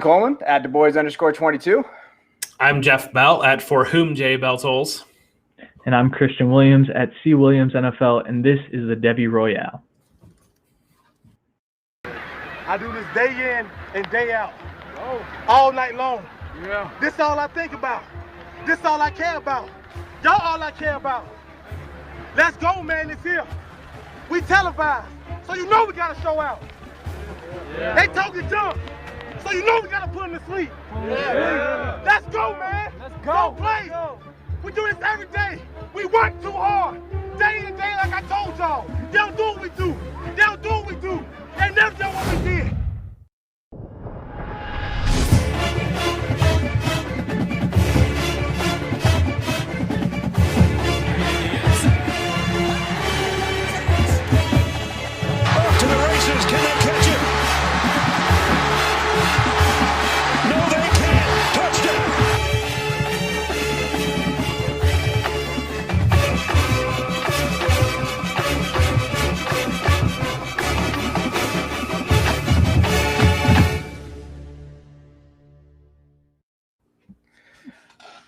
Coleman at DuBois_22. I'm Jeff Bell at For Whom J Bell Tolls. And I'm Christian Williams at C Williams NFL, and this is the Devy Royale. I do this day in and day out, all night long. Yeah. This all I think about. This all I care about. Y'all all I care about. Let's go, man. It's here. We televised, so you know we gotta show out. Yeah. They talking junk, so you know we gotta put them to sleep. Yeah. Let's go, man. Let's go. Don't play. We do this every day. We work too hard, day in and day, like I told y'all. They don't do what we do. They don't do what we do. They never done what we did. Off to the races. Can they catch it? No, they can't. Touchdown.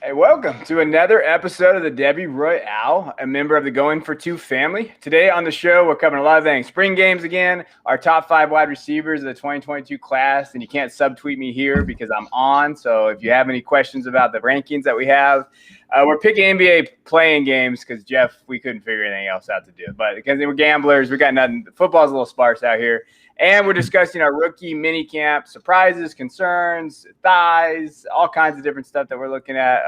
Hey, welcome to another episode of the Devy Royale, a member of the Going for Two family. Today on the show, we're covering a lot of things. Spring games again, our top 5 wide receivers of the 2022 class, and you can't subtweet me here because I'm on. So if you have any questions about the rankings that we have, we're picking NBA playing games because, Jeff, we couldn't figure anything else out to do. But because we're gamblers, we got nothing. Football's a little sparse out here. And we're discussing our rookie mini camp, surprises, concerns, thighs, all kinds of different stuff that we're looking at.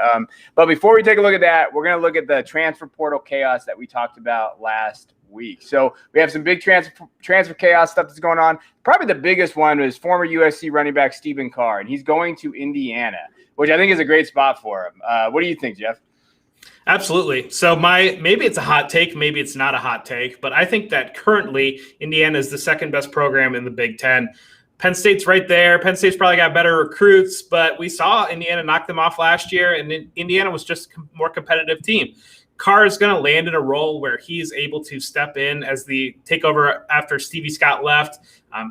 But before we take a look at that, we're going to look at the transfer portal chaos that we talked about last week. So we have some big transfer chaos stuff that's going on. Probably the biggest one was former USC running back Stephen Carr, and he's going to Indiana, which I think is a great spot for him. What do you think, Jeff? Absolutely. So maybe it's a hot take, maybe it's not a hot take, but I think that currently Indiana is the second best program in the Big Ten. Penn State's right there. Penn State's probably got better recruits, but we saw Indiana knock them off last year, and Indiana was just a more competitive team. Carr is going to land in a role where he's able to step in as the takeover after Stevie Scott left.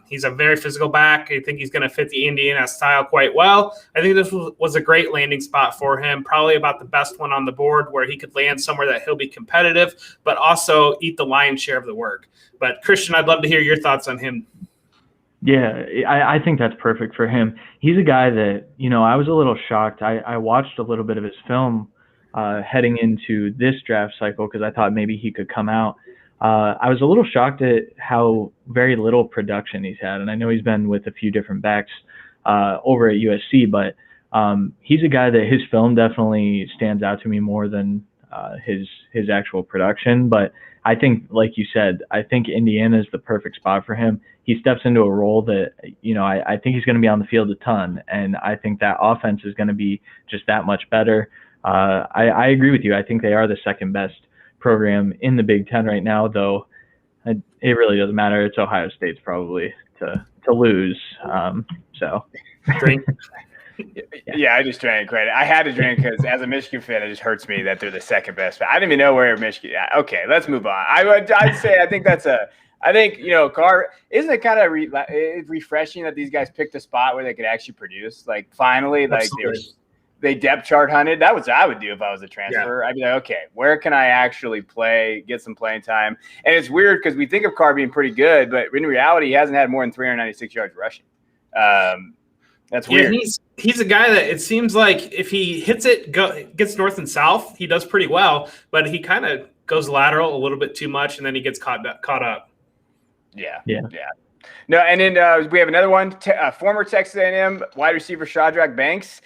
He's a very physical back. I think he's going to fit the Indiana style quite well. I think this was a great landing spot for him, probably about the best one on the board where he could land somewhere that he'll be competitive, but also eat the lion's share of the work. But Christian, I'd love to hear your thoughts on him. Yeah, I think that's perfect for him. He's a guy that, I was a little shocked. I watched a little bit of his film heading into this draft cycle because I thought maybe he could come out. I was a little shocked at how very little production he's had, and I know he's been with a few different backs over at USC, but he's a guy that his film definitely stands out to me more than his actual production. But I think, like you said, I think Indiana is the perfect spot for him. He steps into a role that, I think he's going to be on the field a ton, and I think that offense is going to be just that much better. I agree with you. I think they are the second best program in the Big Ten right now, though it really doesn't matter. It's Ohio State's probably to lose. Drink. Yeah, I just drank credit. I had to drink because as a Michigan fan, it just hurts me that they're the second best. I didn't even know where Michigan. Okay, let's move on. I'd say I think Carr, isn't it kind of refreshing that these guys picked a spot where they could actually produce? Like finally, they depth chart hunted. That was what I would do if I was a transfer. Yeah. I'd be like, okay, where can I actually play, get some playing time? And it's weird because we think of Carr being pretty good, but in reality, he hasn't had more than 396 yards rushing. That's weird. Yeah, he's a guy that it seems like if he hits it, gets north and south, he does pretty well, but he kind of goes lateral a little bit too much, and then he gets caught up. Yeah. No, and then we have another one, former Texas A&M wide receiver Shadrach Banks.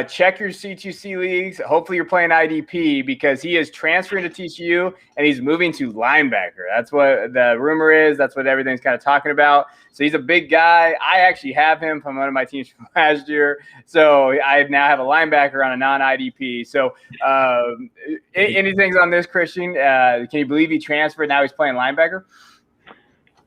Check your C2C leagues. Hopefully you're playing IDP because he is transferring to TCU and he's moving to linebacker. That's what the rumor is. That's what everything's kind of talking about. So he's a big guy. I actually have him from one of my teams from last year. So I now have a linebacker on a non-IDP. So anything on this, Christian? Can you believe he transferred? Now he's playing linebacker?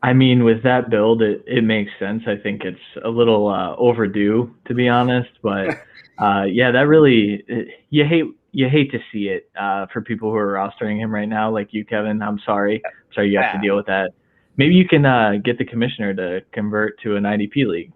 I mean, with that build, it makes sense. I think it's a little overdue, to be honest. But that really you hate to see it for people who are rostering him right now, like you, Kevin. I'm sorry you have to deal with that. Maybe you can get the commissioner to convert to an IDP league,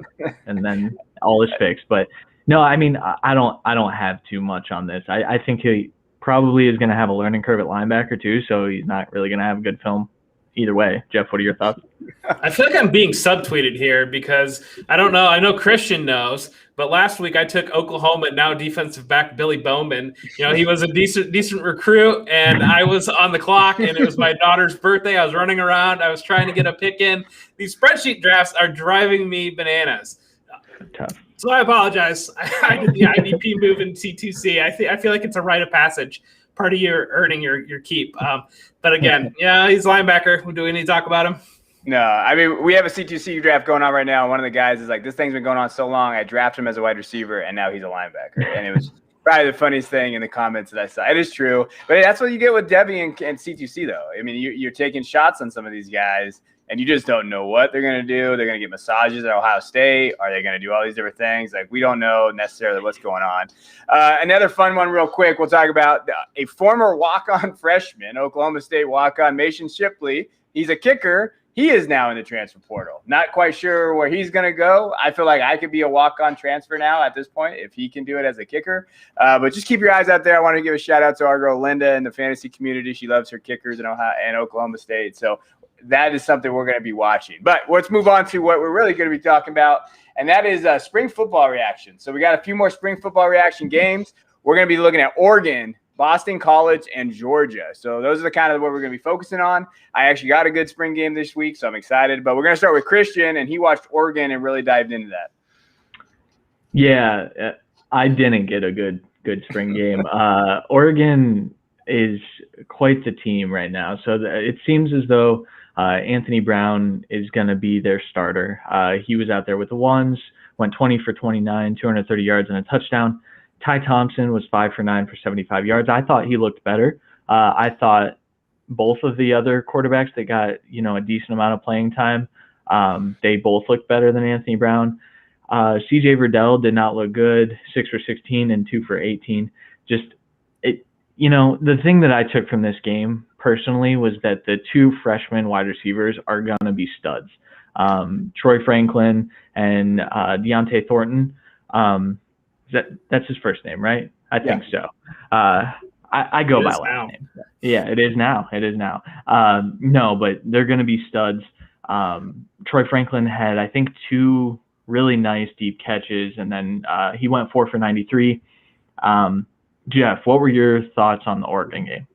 and then all is fixed. But no, I mean, I don't have too much on this. I think he probably is going to have a learning curve at linebacker too, so he's not really going to have a good film either way. Jeff, what are your thoughts? I feel like I'm being subtweeted here because I don't know. I know Christian knows, but last week I took Oklahoma now defensive back Billy Bowman. You know, he was a decent recruit, and I was on the clock, and it was my daughter's birthday. I was running around. I was trying to get a pick in. These spreadsheet drafts are driving me bananas. Tough. So I apologize. I did the IDP move in C2C. I feel like it's a rite of passage, part of your earning your keep. But again, yeah, he's a linebacker. Do we need to talk about him? No, I mean, we have a C2C draft going on right now. One of the guys is like, this thing's been going on so long. I drafted him as a wide receiver, and now he's a linebacker. And it was probably the funniest thing in the comments that I saw. It is true. But that's what you get with Devy and C2C, though. I mean, you're taking shots on some of these guys, and you just don't know what they're going to do. They're going to get massages at Ohio State. Are they going to do all these different things? Like, we don't know necessarily what's going on. Another fun one real quick, we'll talk about a former walk-on freshman, Oklahoma State walk-on, Mason Shipley. He's a kicker. He is now in the transfer portal. Not quite sure where he's going to go. I feel like I could be a walk-on transfer now at this point if he can do it as a kicker. But just keep your eyes out there. I want to give a shout-out to our girl Linda in the fantasy community. She loves her kickers in Ohio and Oklahoma State. So that is something we're going to be watching. But let's move on to what we're really going to be talking about, and that is spring football reaction. So we got a few more spring football reaction games. We're going to be looking at Oregon, Boston College, and Georgia. So those are the kind of what we're going to be focusing on. I actually got a good spring game this week, so I'm excited. But we're going to start with Christian, and he watched Oregon and really dived into that. Yeah, I didn't get a good spring game. Oregon is quite the team right now. So it seems as though Anthony Brown is going to be their starter. He was out there with the ones, went 20 for 29, 230 yards and a touchdown. Ty Thompson was 5 for 9 for 75 yards. I thought he looked better. I thought both of the other quarterbacks that got, a decent amount of playing time, they both looked better than Anthony Brown. CJ Verdell did not look good, 6 for 16 and 2 for 18. The thing that I took from this game personally was that the two freshman wide receivers are going to be studs. Troy Franklin and Deontay Thornton. That's his first name, right? I think so. I go by last name. Yeah, it is now. No, but they're going to be studs. Troy Franklin had, I think, 2 really nice deep catches, and then he went 4 for 93. Jeff, what were your thoughts on the Oregon game?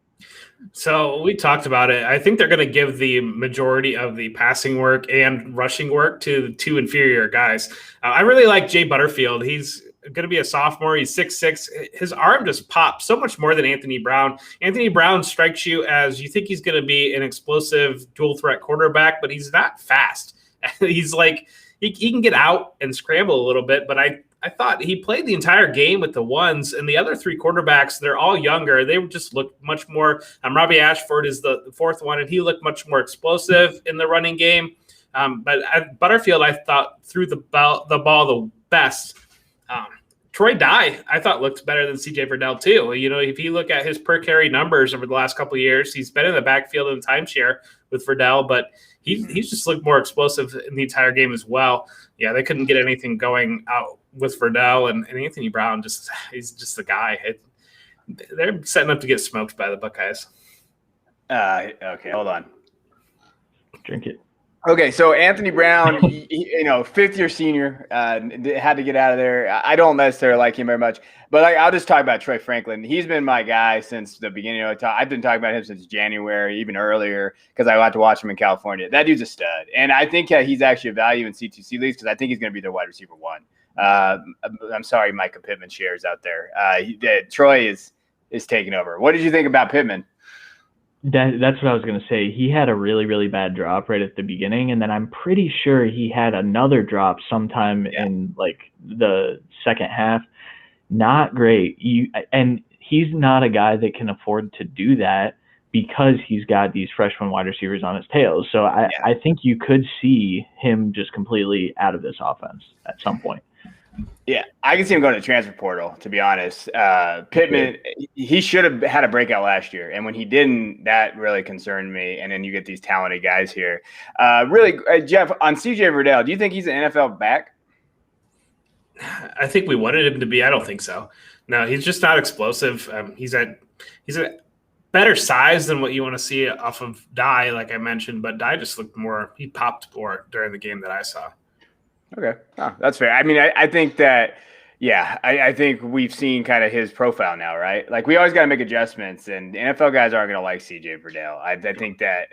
So we talked about it. I think they're going to give the majority of the passing work and rushing work to the 2 inferior guys. I really like Jay Butterfield. He's going to be a sophomore. He's 6'6". His arm just pops so much more than Anthony Brown. Anthony Brown strikes you as you think he's going to be an explosive dual threat quarterback, but he's not fast. He's like, he can get out and scramble a little bit, but I thought he played the entire game with the ones, and the other 3 quarterbacks, they're all younger. They just look much more. Robbie Ashford is the 4th one, and he looked much more explosive in the running game. But Butterfield, I thought, threw the ball the best. Troy Dye, I thought, looked better than CJ Verdell too. If you look at his per carry numbers over the last couple of years, he's been in the backfield in timeshare with Verdell, but he's just looked more explosive in the entire game as well. Yeah, they couldn't get anything going out with Verdell, and Anthony Brown, he's just the guy. They're setting up to get smoked by the Buckeyes. Okay, hold on. Drink it. Okay, so Anthony Brown, 5th-year senior, had to get out of there. I don't necessarily like him very much, but I'll just talk about Troy Franklin. He's been my guy since the beginning of the time. I've been talking about him since January, even earlier, because I got to watch him in California. That dude's a stud, and I think he's actually a value in C2C leagues because I think he's going to be their wide receiver 1. I'm sorry, Micah Pittman shares out there. Troy is taking over. What did you think about Pittman? That's what I was going to say. He had a really, really bad drop right at the beginning, and then I'm pretty sure he had another drop sometime in the second half. Not great. And he's not a guy that can afford to do that because he's got these freshman wide receivers on his tail. So I think you could see him just completely out of this offense at some point. Yeah, I can see him going to the transfer portal, to be honest. Pittman, he should have had a breakout last year, and when he didn't, that really concerned me. And then you get these talented guys here. Jeff, on CJ Verdell, do you think he's an NFL back? I think we wanted him to be. I don't think so. No, he's just not explosive. He's a better size than what you want to see off of Dye, like I mentioned. But Dye just looked more. He popped more during the game that I saw. Okay, that's fair. I mean, I think that. Yeah, I think we've seen kind of his profile now, right? Like we always got to make adjustments, and NFL guys aren't going to like CJ Verdale. I think that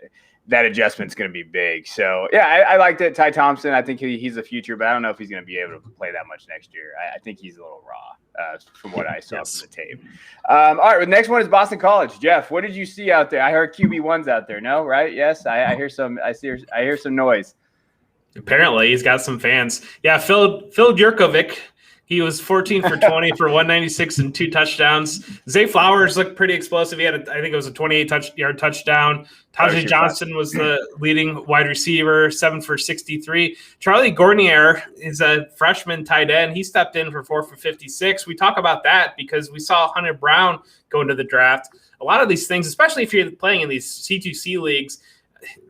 adjustment's going to be big. So yeah, I liked it. Ty Thompson, I think he's the future, but I don't know if he's going to be able to play that much next year. I think he's a little raw from what I saw from the tape. All right, the next one is Boston College. Jeff, what did you see out there? I heard QB1's out there. No, right? Yes, I hear some. I hear some noise. Apparently, he's got some fans. Yeah, Phil Jurkovic. He was 14 for 20 for 196 and 2 touchdowns. Zay Flowers looked pretty explosive. He had, I think it was a 28-yard touchdown. Tajay Johnson was the leading wide receiver, 7 for 63. Charlie Gournier is a freshman tight end. He stepped in for 4 for 56. We talk about that because we saw Hunter Brown go into the draft. A lot of these things, especially if you're playing in these C2C leagues,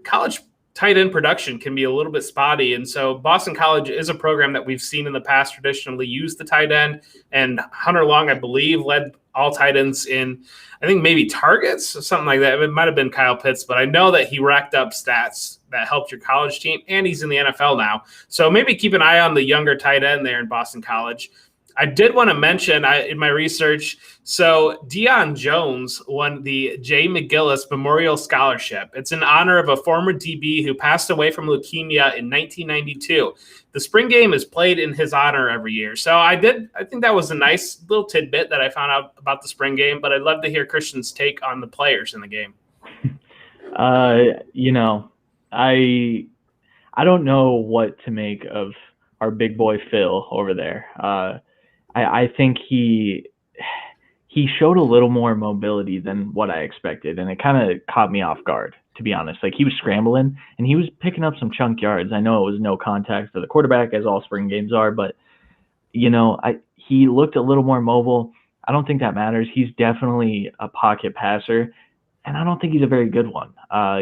college tight end production can be a little bit spotty. And so Boston College is a program that we've seen in the past traditionally use the tight end. And Hunter Long, I believe, led all tight ends in, I think, maybe targets or something like that. It might have been Kyle Pitts, but I know that he racked up stats that helped your college team, and he's in the NFL now. So maybe keep an eye on the younger tight end there in Boston College. I did want to mention in my research, so Deion Jones won the Jay McGillis Memorial Scholarship. It's in honor of a former DB who passed away from leukemia in 1992. The spring game is played in his honor every year. So I think that was a nice little tidbit that I found out about the spring game, but I'd love to hear Christian's take on the players in the game. I don't know what to make of our big boy Phil over there. I think he showed a little more mobility than what I expected, and it kind of caught me off guard, to be honest. Like, he was scrambling, and he was picking up some chunk yards. I know it was no contact for the quarterback, as all spring games are, but, he looked a little more mobile. I don't think that matters. He's definitely a pocket passer, and I don't think he's a very good one.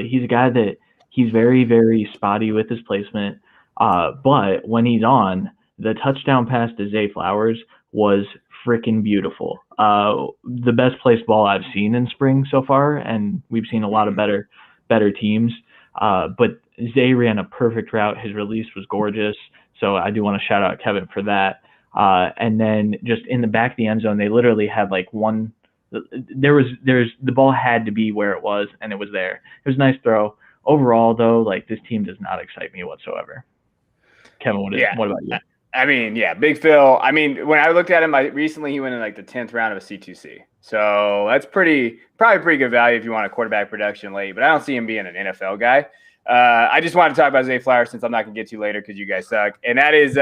He's a guy that he's very, very spotty with his placement, but when he's on, the touchdown pass to Zay Flowers was freaking beautiful. The best placed ball I've seen in spring so far, and we've seen a lot of better teams. But Zay ran a perfect route. His release was gorgeous. So I do want to shout out Kevin for that. And then just in the back of the end zone, they literally had like the ball had to be where it was, and it was there. It was a nice throw. Overall, though, like, this team does not excite me whatsoever. Kevin, what about you? I mean, yeah, Big Phil. I mean, when I looked at him recently, he went in like the 10th round of a C2C. So that's probably pretty good value if you want a quarterback production late, but I don't see him being an NFL guy. I just wanted to talk about Zay Flowers since I'm not going to get to later because you guys suck. And that is,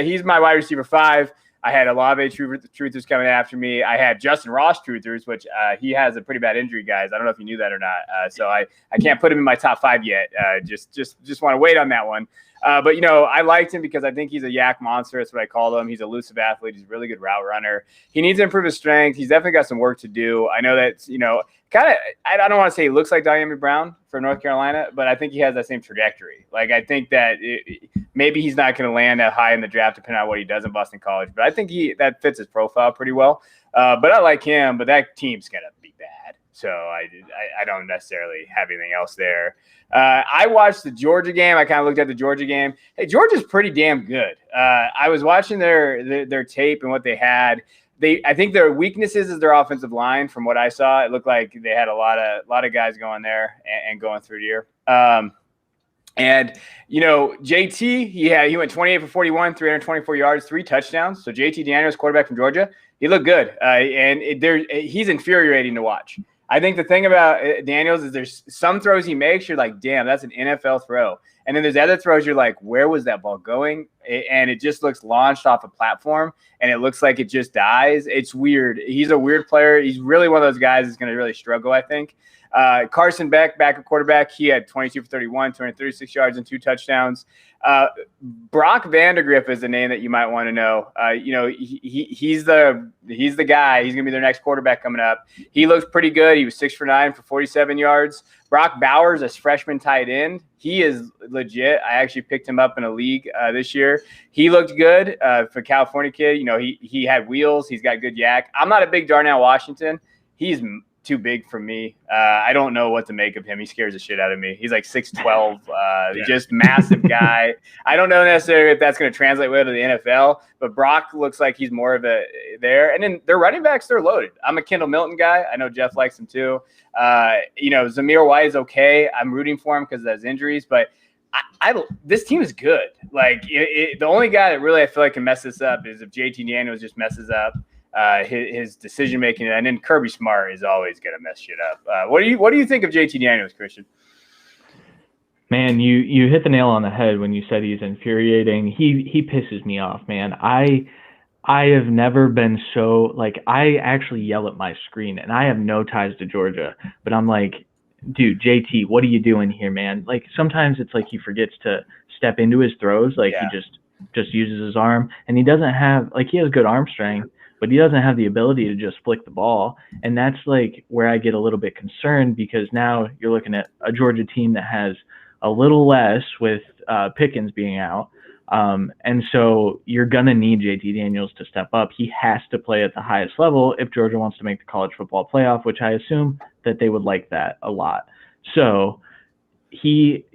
he's my wide receiver 5. I had Olave truthers coming after me. I had Justin Ross truthers, which he has a pretty bad injury, guys. I don't know if you knew that or not. So I can't put him in my top 5 yet. Just want to wait on that one. But, I liked him because I think he's a yak monster. That's what I call him. He's a elusive athlete. He's a really good route runner. He needs to improve his strength. He's definitely got some work to do. I know that, I don't want to say he looks like Diami Brown for North Carolina, but I think he has that same trajectory. Like, I think that maybe he's not going to land that high in the draft depending on what he does in Boston College, but I think that fits his profile pretty well. But I like him, but that team's going to be bad. So I don't necessarily have anything else there. I watched the Georgia game. I kind of looked at the Georgia game. Hey, Georgia's pretty damn good. I was watching their tape and what they had. I think their weaknesses is their offensive line. From what I saw, it looked like they had a lot of guys going there and going through the year. And JT, he went 28 for 41, 324 yards, 3 touchdowns. So JT Daniels, quarterback from Georgia, he looked good. And he's infuriating to watch. I think the thing about Daniels is there's some throws he makes, you're like, damn, that's an NFL throw. And then there's other throws you're like, where was that ball going? And it just looks launched off a platform, and it looks like it just dies. It's weird. He's a weird player. He's really one of those guys that's going to really struggle, I think. Carson Beck, backup quarterback, he had 22 for 31, 236 yards and 2 touchdowns. Brock Vandegrift is the name that you might want to know. He's the guy. He's going to be their next quarterback coming up. He looks pretty good. He was 6 for 9 for 47 yards. Brock Bowers, a freshman tight end, he is legit. I actually picked him up in a league this year. He looked good for a California kid. He had wheels. He's got good yak. I'm not a big Darnell Washington. He's too big for me. I don't know what to make of him. He scares the shit out of me. He's like 6'12", just massive guy. I don't know necessarily if that's going to translate well to the NFL, but Brock looks like he's more of a there. And then their running backs, they're loaded. I'm a Kendall Milton guy. I know Jeff likes him too. Zamir White is okay. I'm rooting for him because of his injuries, but this team is good. Like the only guy that really I feel like can mess this up is if JT Daniels just messes up his decision making, and then Kirby Smart is always going to mess shit up. What do you think of JT Daniels, Christian? Man, you hit the nail on the head when you said he's infuriating. He pisses me off, man. I have never been so I actually yell at my screen, and I have no ties to Georgia, but I'm like, dude, JT, what are you doing here, man? Like sometimes it's like he forgets to step into his throws, he just uses his arm, and he doesn't have he has good arm strength, but he doesn't have the ability to just flick the ball, and that's where I get a little bit concerned, because now you're looking at a Georgia team that has a little less with Pickens being out. And so you're going to need JT Daniels to step up. He has to play at the highest level if Georgia wants to make the college football playoff, which I assume that they would like that a lot. So he,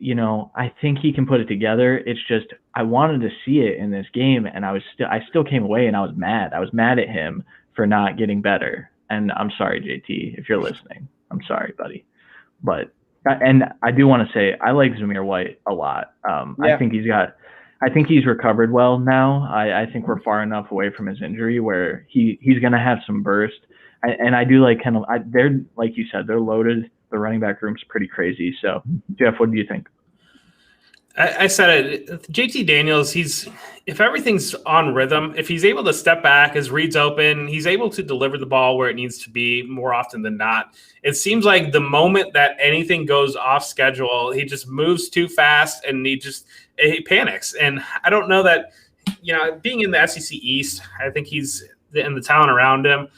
I think he can put it together. It's just, I wanted to see it in this game, and I still came away and I was mad. I was mad at him for not getting better. And I'm sorry, JT, if you're listening. I'm sorry, buddy. But, and I do want to say, I like Zamir White a lot. I think he's recovered well now. I think we're far enough away from his injury where he's going to have some burst. And I do like they're, like you said, they're loaded. The running back room's pretty crazy. So, Jeff, what do you think? I said it. JT Daniels, if everything's on rhythm, if he's able to step back, his read's open, he's able to deliver the ball where it needs to be more often than not. It seems like the moment that anything goes off schedule, he just moves too fast and he panics. And I don't know that, being in the SEC East, I think and the talent around him,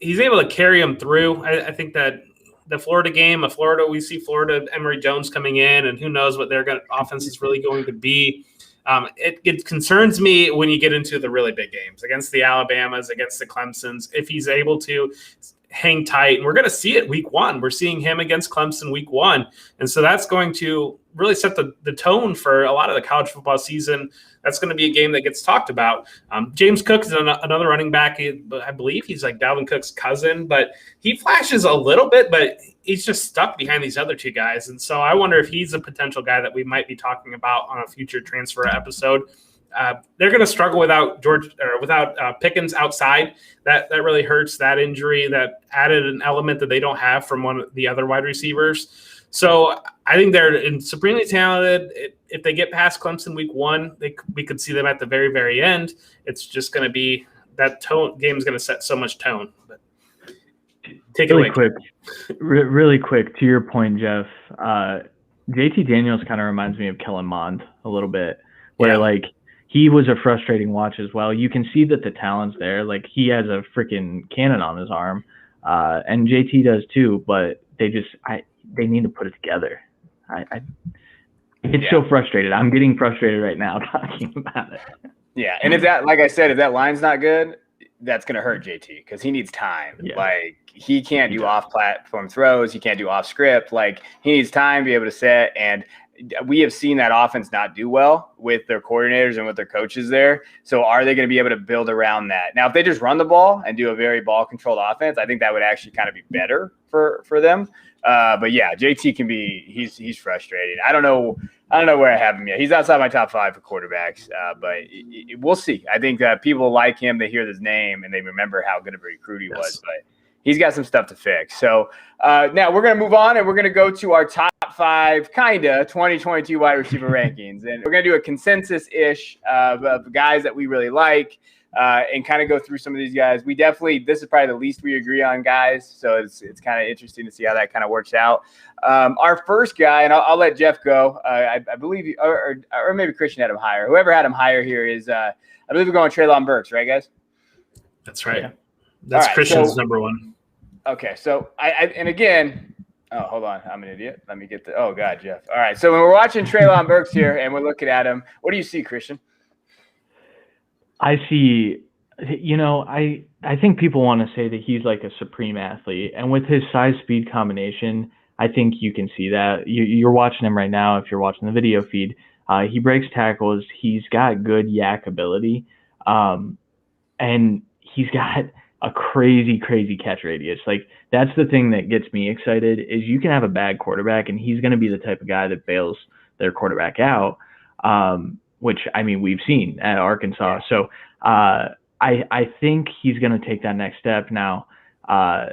he's able to carry him through. I think that the Florida game, we see Florida, Emory Jones coming in, and who knows what their offense is really going to be. It concerns me when you get into the really big games against the Alabamas, against the Clemsons, if he's able to hang tight. And we're going to see it week 1. We're seeing him against Clemson week 1. And so that's going to really set the tone for a lot of the college football season. That's going to be a game that gets talked about. James Cook is another running back. I believe he's like Dalvin Cook's cousin, but he flashes a little bit, but he's just stuck behind these other two guys. And so I wonder if he's a potential guy that we might be talking about on a future transfer episode. They're going to struggle without Pickens outside. That really hurts. That injury that added an element that they don't have from one of the other wide receivers. So I think they're supremely talented. If they get past Clemson week 1, we could see them at the very, very end. It's just going to be that game is going to set so much tone. But take it away. Really quick to your point, Jeff. JT Daniels kind of reminds me of Kellen Mond a little bit, where he was a frustrating watch as well. You can see that the talent's there. He has a freaking cannon on his arm, and JT does too. But they need to put it together. It's so frustrated. I'm getting frustrated right now talking about it. Yeah, and if that line's not good, that's going to hurt JT because he needs time. Yeah. He can't do off-platform throws. He can't do off-script. He needs time to be able to set. And we have seen that offense not do well with their coordinators and with their coaches there. So are they going to be able to build around that? Now, if they just run the ball and do a very ball-controlled offense, I think that would actually kind of be better for them. But yeah, JT can be he's frustrating. I don't know where I have him yet. He's outside my top 5 for quarterbacks, but we'll see. I think that people like him. They hear his name and they remember how good of a recruit he was. But he's got some stuff to fix. So now we're going to move on and we're going to go to our top 5 2022 wide receiver rankings, and we're going to do a consensus-ish of guys that we really like. and kind of go through some of these guys. This is probably the least we agree on, guys. So it's kind of interesting to see how that kind of works out. Our first guy, and I'll let Jeff go. I believe, or maybe Christian had him higher. Whoever had him higher here is, I believe we're going Treylon Burks, right, guys? That's right. Yeah. That's right, Christian's number one. Okay, so and again, oh, hold on, I'm an idiot. Let me get oh God, Jeff. All right, so when we're watching Treylon Burks here and we're looking at him, what do you see, Christian? I see, I think people want to say that he's like a supreme athlete, and with his size speed combination, I think you can see that. You're watching him right now. If you're watching the video feed, he breaks tackles. He's got good yak ability, and he's got a crazy catch radius. Like, that's the thing that gets me excited is you can have a bad quarterback and he's going to be the type of guy that bails their quarterback out, which, I mean, we've seen at Arkansas. So I think he's going to take that next step. Now, I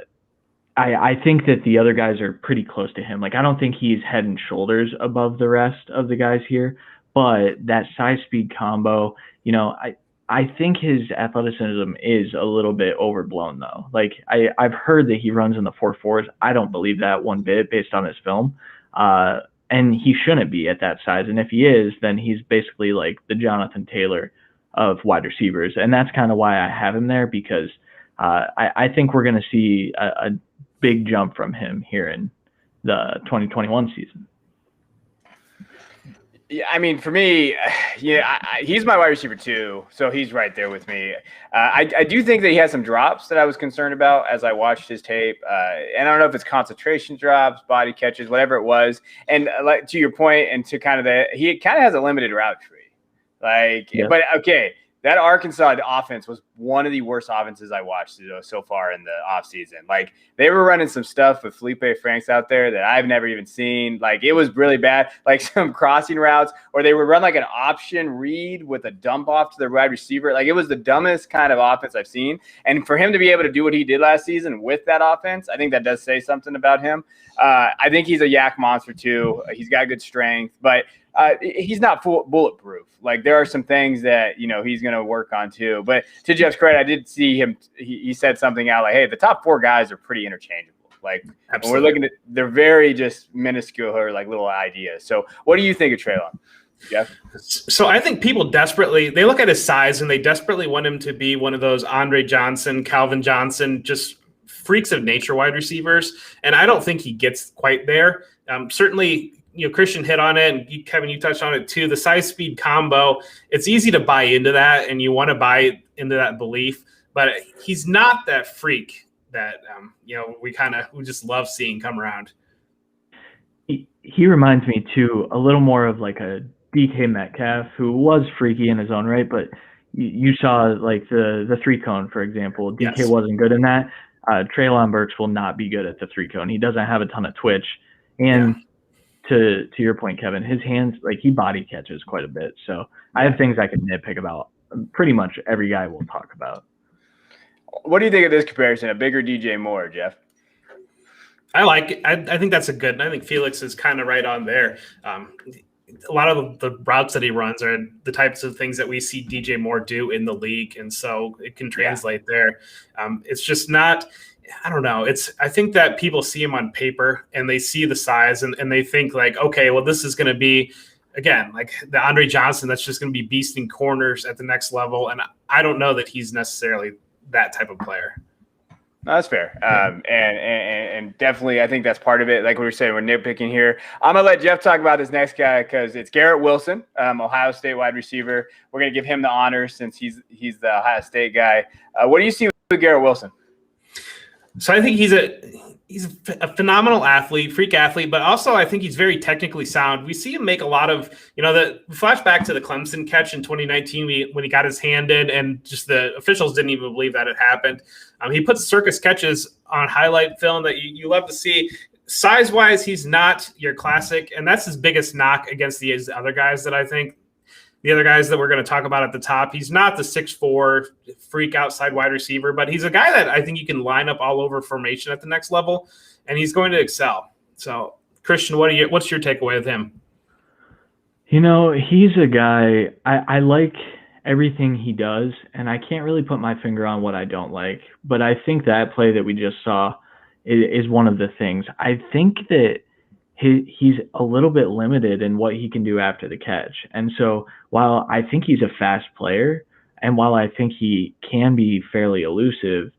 think that the other guys are pretty close to him. Like, I don't think he's head and shoulders above the rest of the guys here, but that size speed combo, I think his athleticism is a little bit overblown, though. Like, I've heard that he runs in the 4.4s. I don't believe that one bit based on his film. And he shouldn't be at that size. And if he is, then he's basically like the Jonathan Taylor of wide receivers. And that's kind of why I have him there, because I think we're going to see a big jump from him here in the 2021 season. Yeah, I mean, for me, he's my wide receiver too, so he's right there with me. I do think that he has some drops that I was concerned about as I watched his tape, and I don't know if it's concentration drops, body catches, whatever it was. And like to your point, and to kind of he kind of has a limited route tree, But okay. That Arkansas offense was one of the worst offenses I watched so far in the offseason. Like, they were running some stuff with Felipe Franks out there that I've never even seen. Like, it was really bad. Like, some crossing routes, or they would run like an option read with a dump off to the wide receiver. Like, it was the dumbest kind of offense I've seen. And for him to be able to do what he did last season with that offense, I think that does say something about him. I think he's a yak monster too. He's got good strength, but he's not full bulletproof. Like, there are some things that, he's going to work on too. But to Jeff's credit, I did see him. He said something out like, hey, the top four guys are pretty interchangeable. Like, when we're looking at, they're very just minuscule or like little ideas. So what do you think of Treylon? Jeff? So I think people they look at his size and they desperately want him to be one of those Andre Johnson, Calvin Johnson, just freaks of nature wide receivers. And I don't think he gets quite there. Certainly, Christian hit on it, and Kevin, you touched on it too. The size speed combo, it's easy to buy into that, and you want to buy into that belief, but he's not that freak that, we just love seeing come around. He reminds me too, a little more of like a DK Metcalf, who was freaky in his own right, but you saw like the 3-cone, for example. DK Yes. wasn't good in that. Treylon Burks will not be good at the 3-cone. He doesn't have a ton of twitch. And to your point, Kevin, his hands, like, he body catches quite a bit. So I have things I can nitpick about pretty much every guy we'll talk about. What do you think of this comparison? A bigger DJ Moore, Jeff? I like it. I think that's a good. I think Felix is kind of right on there. A lot of the routes that he runs are the types of things that we see DJ Moore do in the league, and so it can translate there. It's just not. I don't know. I think that people see him on paper and they see the size and they think like, okay, well, this is going to be, again, like the Andre Johnson that's just going to be beasting corners at the next level. And I don't know that he's necessarily that type of player. No, that's fair. And definitely, I think that's part of it. Like we were saying, we're nitpicking here. I'm going to let Jeff talk about this next guy because it's Garrett Wilson, Ohio State wide receiver. We're going to give him the honors since he's the Ohio State guy. What do you see with Garrett Wilson? So I think he's a phenomenal athlete, freak athlete, but also I think he's very technically sound. We see him make a lot of, the flashback to the Clemson catch in 2019 when he got his hand in and just the officials didn't even believe that it happened. He puts circus catches on highlight film that you love to see. Size-wise, he's not your classic, and that's his biggest knock against these other guys that I think. The other guys that we're going to talk about at the top, he's not the 6'4" freak outside wide receiver, but he's a guy that I think you can line up all over formation at the next level, and he's going to excel. So, Christian, what's your takeaway with him? He's a guy I like everything he does, and I can't really put my finger on what I don't like. But I think that play that we just saw is one of the things. I think that he's a little bit limited in what he can do after the catch. And so while I think he's a fast player, and while I think he can be fairly elusive,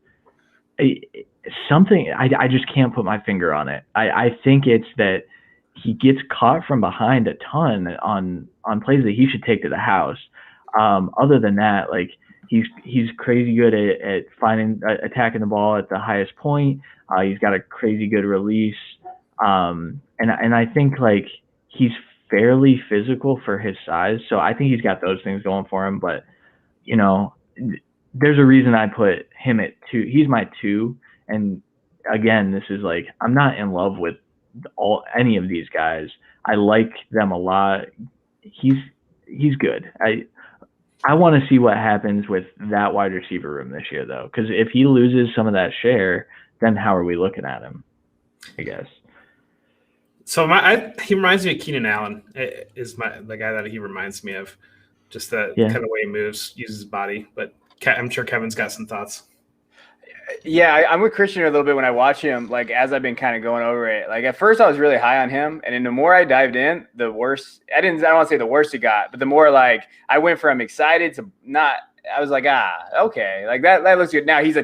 something I just can't put my finger on it. I think it's that he gets caught from behind a ton on plays that he should take to the house. Other than that, like he's crazy good at attacking the ball at the highest point. He's got a crazy good release. And I think like he's fairly physical for his size. So I think he's got those things going for him. But, you know, there's a reason I put him at 2. He's my 2. And again, this is like, I'm not in love with any of these guys. I like them a lot. He's good. I want to see what happens with that wide receiver room this year, though, because if he loses some of that share, then how are we looking at him, I guess? So he reminds me of Keenan Allen. Is the guy that he reminds me of, just the kind of way he moves, uses his body. But I'm sure Kevin's got some thoughts. Yeah, I'm with Christian a little bit when I watch him. Like as I've been kind of going over it. Like at first I was really high on him, and then the more I dived in, the worse. I don't want to say the worse it got, but the more like I went from excited to not. I was like, okay, like that looks good. Now he's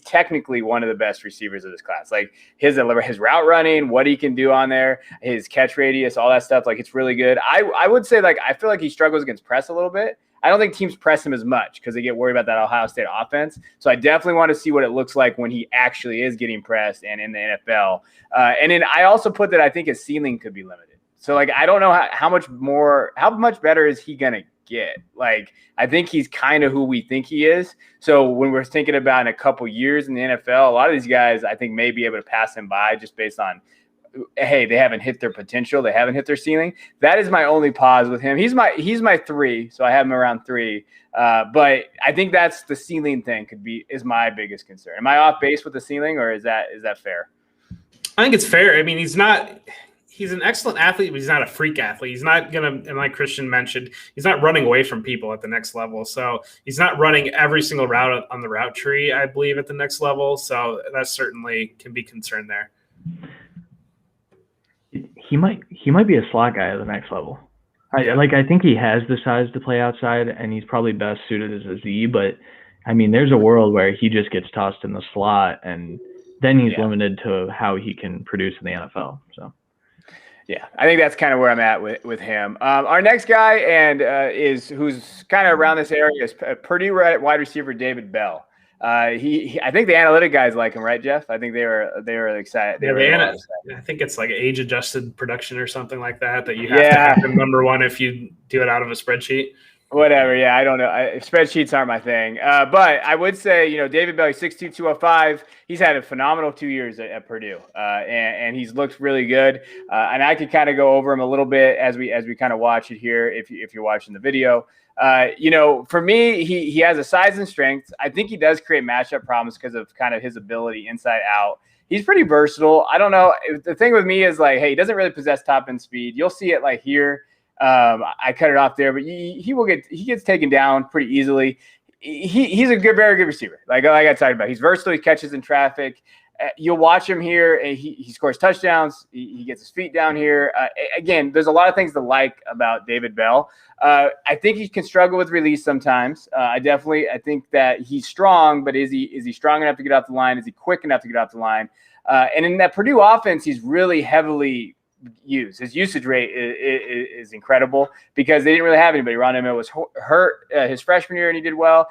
technically one of the best receivers of this class. Like his route running, what he can do on there, his catch radius, all that stuff. Like it's really good. I would say like I feel like he struggles against press a little bit. I don't think teams press him as much because they get worried about that Ohio State offense. So I definitely want to see what it looks like when he actually is getting pressed and in the NFL. And then I also put that I think his ceiling could be limited. So like I don't know how much better is he gonna get? Like I think he's kind of who we think he is. So when we're thinking about in a couple years in the NFL, a lot of these guys I think may be able to pass him by just based on, hey, they haven't hit their potential. They haven't hit their ceiling. That is my only pause with him. He's my 3, so I have him around 3. But I think that's the ceiling thing is my biggest concern. Am I off base with the ceiling, or is that fair? I think it's fair. I mean, he's an excellent athlete, but he's not a freak athlete. He's not going to, and like Christian mentioned, he's not running away from people at the next level. So he's not running every single route on the route tree, I believe, at the next level. So that certainly can be concerned there. He might be a slot guy at the next level. I think he has the size to play outside, and he's probably best suited as a Z. But I mean, there's a world where he just gets tossed in the slot, and then he's limited to how he can produce in the NFL. So, yeah, I think that's kind of where I'm at with him. Our next guy who's kind of around this area is Purdue wide receiver David Bell. I think the analytic guys like him, right, Jeff? I think they were excited. I think it's like age adjusted production or something like that you have to have him number 1 if you do it out of a spreadsheet. Whatever, yeah, I don't know. Spreadsheets aren't my thing. But I would say, David Bell, 6'2", 205. He's had a phenomenal 2 years at Purdue, and he's looked really good. And I could kind of go over him a little bit as we kind of watch it here if you're watching the video. For me, he has a size and strength. I think he does create matchup problems because of kind of his ability inside out. He's pretty versatile. I don't know. The thing with me is like, hey, he doesn't really possess top end speed. You'll see it like here. I cut it off there, but he gets taken down pretty easily. He's a very good receiver. Like I talked about, he's versatile. He catches in traffic. You'll watch him here, and he scores touchdowns. He gets his feet down here. Again, there's a lot of things to like about David Bell. I think he can struggle with release sometimes. I think that he's strong, but is he strong enough to get off the line? Is he quick enough to get off the line? And in that Purdue offense, he's really heavily used. His usage rate is incredible because they didn't really have anybody around him. It was hurt his freshman year, and he did well.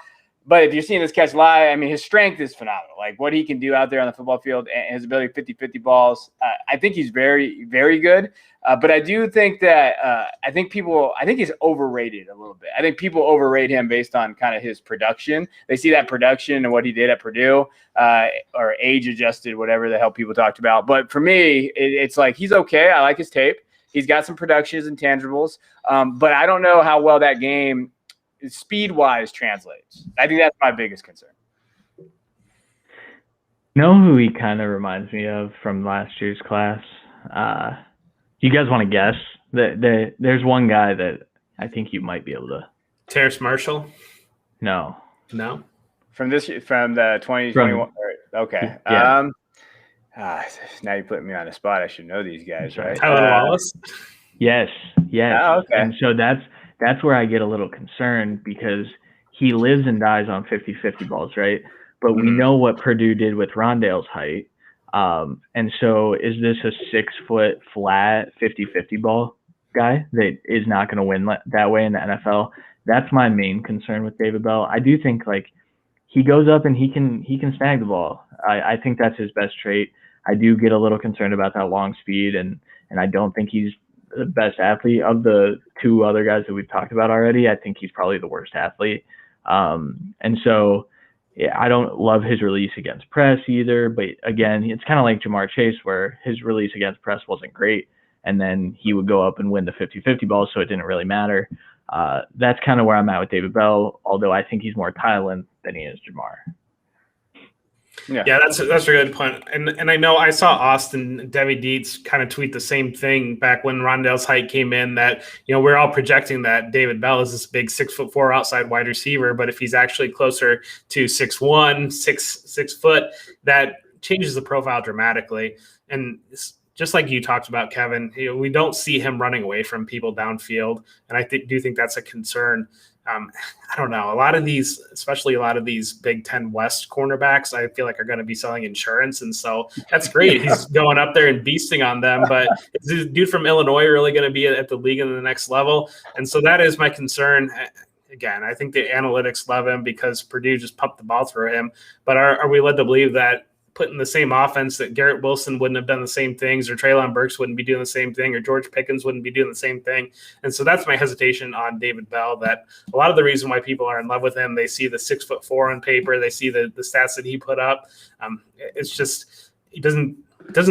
But if you're seeing this catch live, I mean, his strength is phenomenal. Like what he can do out there on the football field and his ability to 50-50 balls, I think he's very, very good. But I do think that I think he's overrated a little bit. I think people overrate him based on kind of his production. They see that production and what he did at Purdue or age adjusted, whatever the hell people talked about. But for me, it's like he's okay. I like his tape. He's got some productions and tangibles. But I don't know how well that game speed-wise translates. I think that's my biggest concern. Know who he kind of reminds me of from last year's class? Do you guys want to guess? There's one guy that I think you might be able to Terrace Marshall? No. From the 2021. Okay. Yeah. Now you're putting me on the spot. I should know these guys, right? Tyler Wallace? Yes. Oh, okay. And so that's where I get a little concerned because he lives and dies on 50-50 balls, right? But we know what Purdue did with Rondale's height. And so is this a 6-foot flat 50-50 ball guy that is not going to win that way in the NFL? That's my main concern with David Bell. I do think like he goes up and he can snag the ball. I think that's his best trait. I do get a little concerned about that long speed, and I don't think he's the best athlete of the two other guys that we've talked about already. I think he's probably the worst athlete. And so yeah, I don't love his release against press either. But again, it's kind of like Jamar Chase, where his release against press wasn't great, and then he would go up and win the 50-50 ball, so it didn't really matter. That's kind of where I'm at with David Bell, although I think he's more Tylen than he is Jamar. Yeah, that's a good point. And I know I saw Austin Devy Dietz kind of tweet the same thing back when Rondale's height came in, that, we're all projecting that David Bell is this big 6'4" outside wide receiver, but if he's actually closer to 6'1", 6 foot, that changes the profile dramatically. And just like you talked about, Kevin, we don't see him running away from people downfield, and I do think that's a concern. I don't know. A lot of these, especially a lot of these Big Ten West cornerbacks, I feel like are going to be selling insurance. And so that's great. He's going up there and beasting on them. But is this dude from Illinois really going to be at the league in the next level? And so that is my concern. Again, I think the analytics love him because Purdue just pumped the ball through him. But are we led to believe that putting the same offense, that Garrett Wilson wouldn't have done the same things, or Treylon Burks wouldn't be doing the same thing, or George Pickens wouldn't be doing the same thing? And so that's my hesitation on David Bell, that a lot of the reason why people are in love with him, they see the 6'4" on paper, they see the stats that he put up. It's just, he doesn't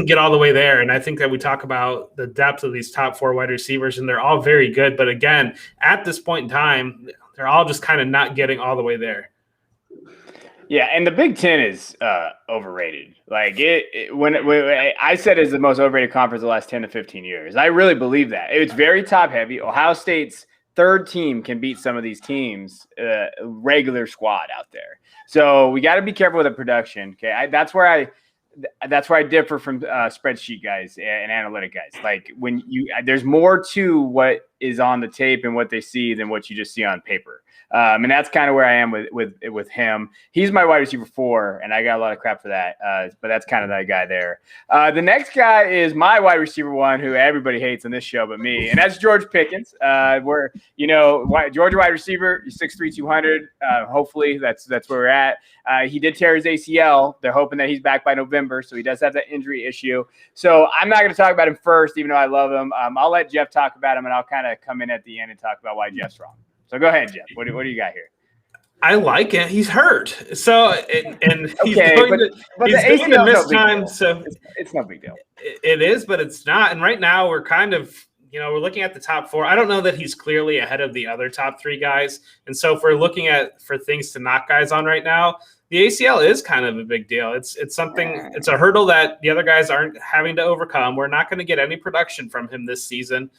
get all the way there. And I think that we talk about the depth of these top 4 wide receivers, and they're all very good. But again, at this point in time, they're all just kind of not getting all the way there. Yeah, and the Big Ten is overrated. Like when I said it's the most overrated conference of the last 10 to 15 years. I really believe that. It's very top heavy. Ohio State's third team can beat some of these teams, regular squad out there. So we got to be careful with the production. Okay, that's where I differ from spreadsheet guys and analytic guys. Like when there's more to what is on the tape and what they see than what you just see on paper. And that's kind of where I am with him. He's my wide receiver 4, and I got a lot of crap for that. But that's kind of that guy there. The next guy is my wide receiver 1, who everybody hates on this show but me, and that's George Pickens. Georgia wide receiver, 6'3", 200. Hopefully that's where we're at. He did tear his ACL. They're hoping that he's back by November, so he does have that injury issue. So I'm not going to talk about him first, even though I love him. I'll let Jeff talk about him, and I'll kind of come in at the end and talk about why Jeff's wrong. So go ahead, Jeff. What do you got here? I like it. He's hurt. So and he's okay, going to miss time. So it's no big deal. It is, but it's not. And right now we're kind of, we're looking at the top 4. I don't know that he's clearly ahead of the other top 3 guys. And so if we're looking for things to knock guys on right now, the ACL is kind of a big deal. It's something. It's a hurdle that the other guys aren't having to overcome. We're not going to get any production from him this season.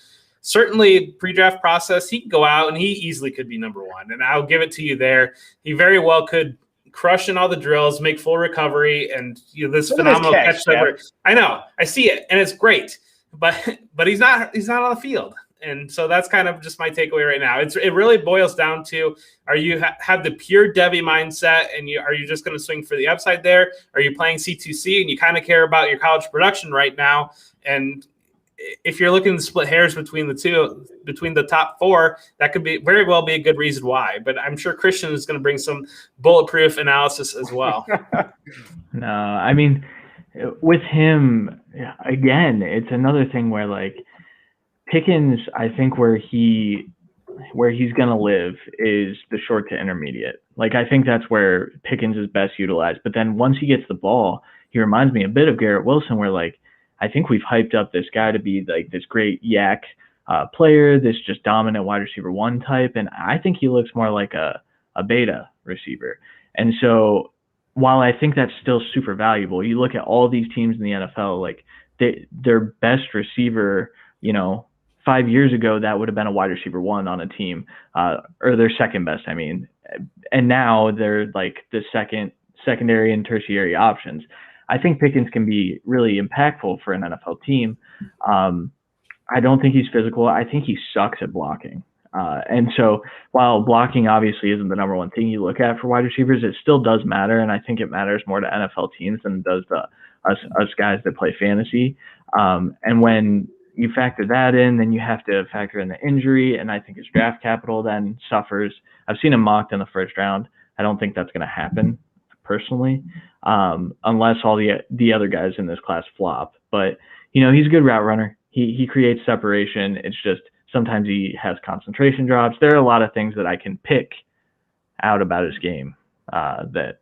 Certainly, pre-draft process, he can go out and he easily could be number 1. And I'll give it to you there. He very well could crush in all the drills, make full recovery, and this phenomenal catch that I know. I see it, and it's great. But he's not on the field. And so that's kind of just my takeaway right now. It really boils down to, are you have the pure Devy mindset, and are you just going to swing for the upside there? Are you playing C2C and you kind of care about your college production right now? And if you're looking to split hairs between the top 4, that could be very well be a good reason why. But I'm sure Christian is going to bring some bulletproof analysis as well. No, I mean, with him, again, it's another thing where like Pickens, I think where he's going to live is the short to intermediate. Like I think that's where Pickens is best utilized. But then once he gets the ball, he reminds me a bit of Garrett Wilson, where like I think we've hyped up this guy to be like this great yak player, this just dominant wide receiver 1 type. And I think he looks more like a beta receiver. And so while I think that's still super valuable, you look at all these teams in the NFL, like their best receiver, 5 years ago, that would have been a wide receiver 1 on a team, or their second best, I mean. And now they're like the secondary and tertiary options. I think Pickens can be really impactful for an NFL team. I don't think he's physical. I think he sucks at blocking. And so while blocking obviously isn't the number one thing you look at for wide receivers, it still does matter. And I think it matters more to NFL teams than it does to us guys that play fantasy. And when you factor that in, then you have to factor in the injury. And I think his draft capital then suffers. I've seen him mocked in the first round. I don't think that's going to happen personally, unless all the other guys in this class flop. But, he's a good route runner. He creates separation. It's just sometimes he has concentration drops. There are a lot of things that I can pick out about his game that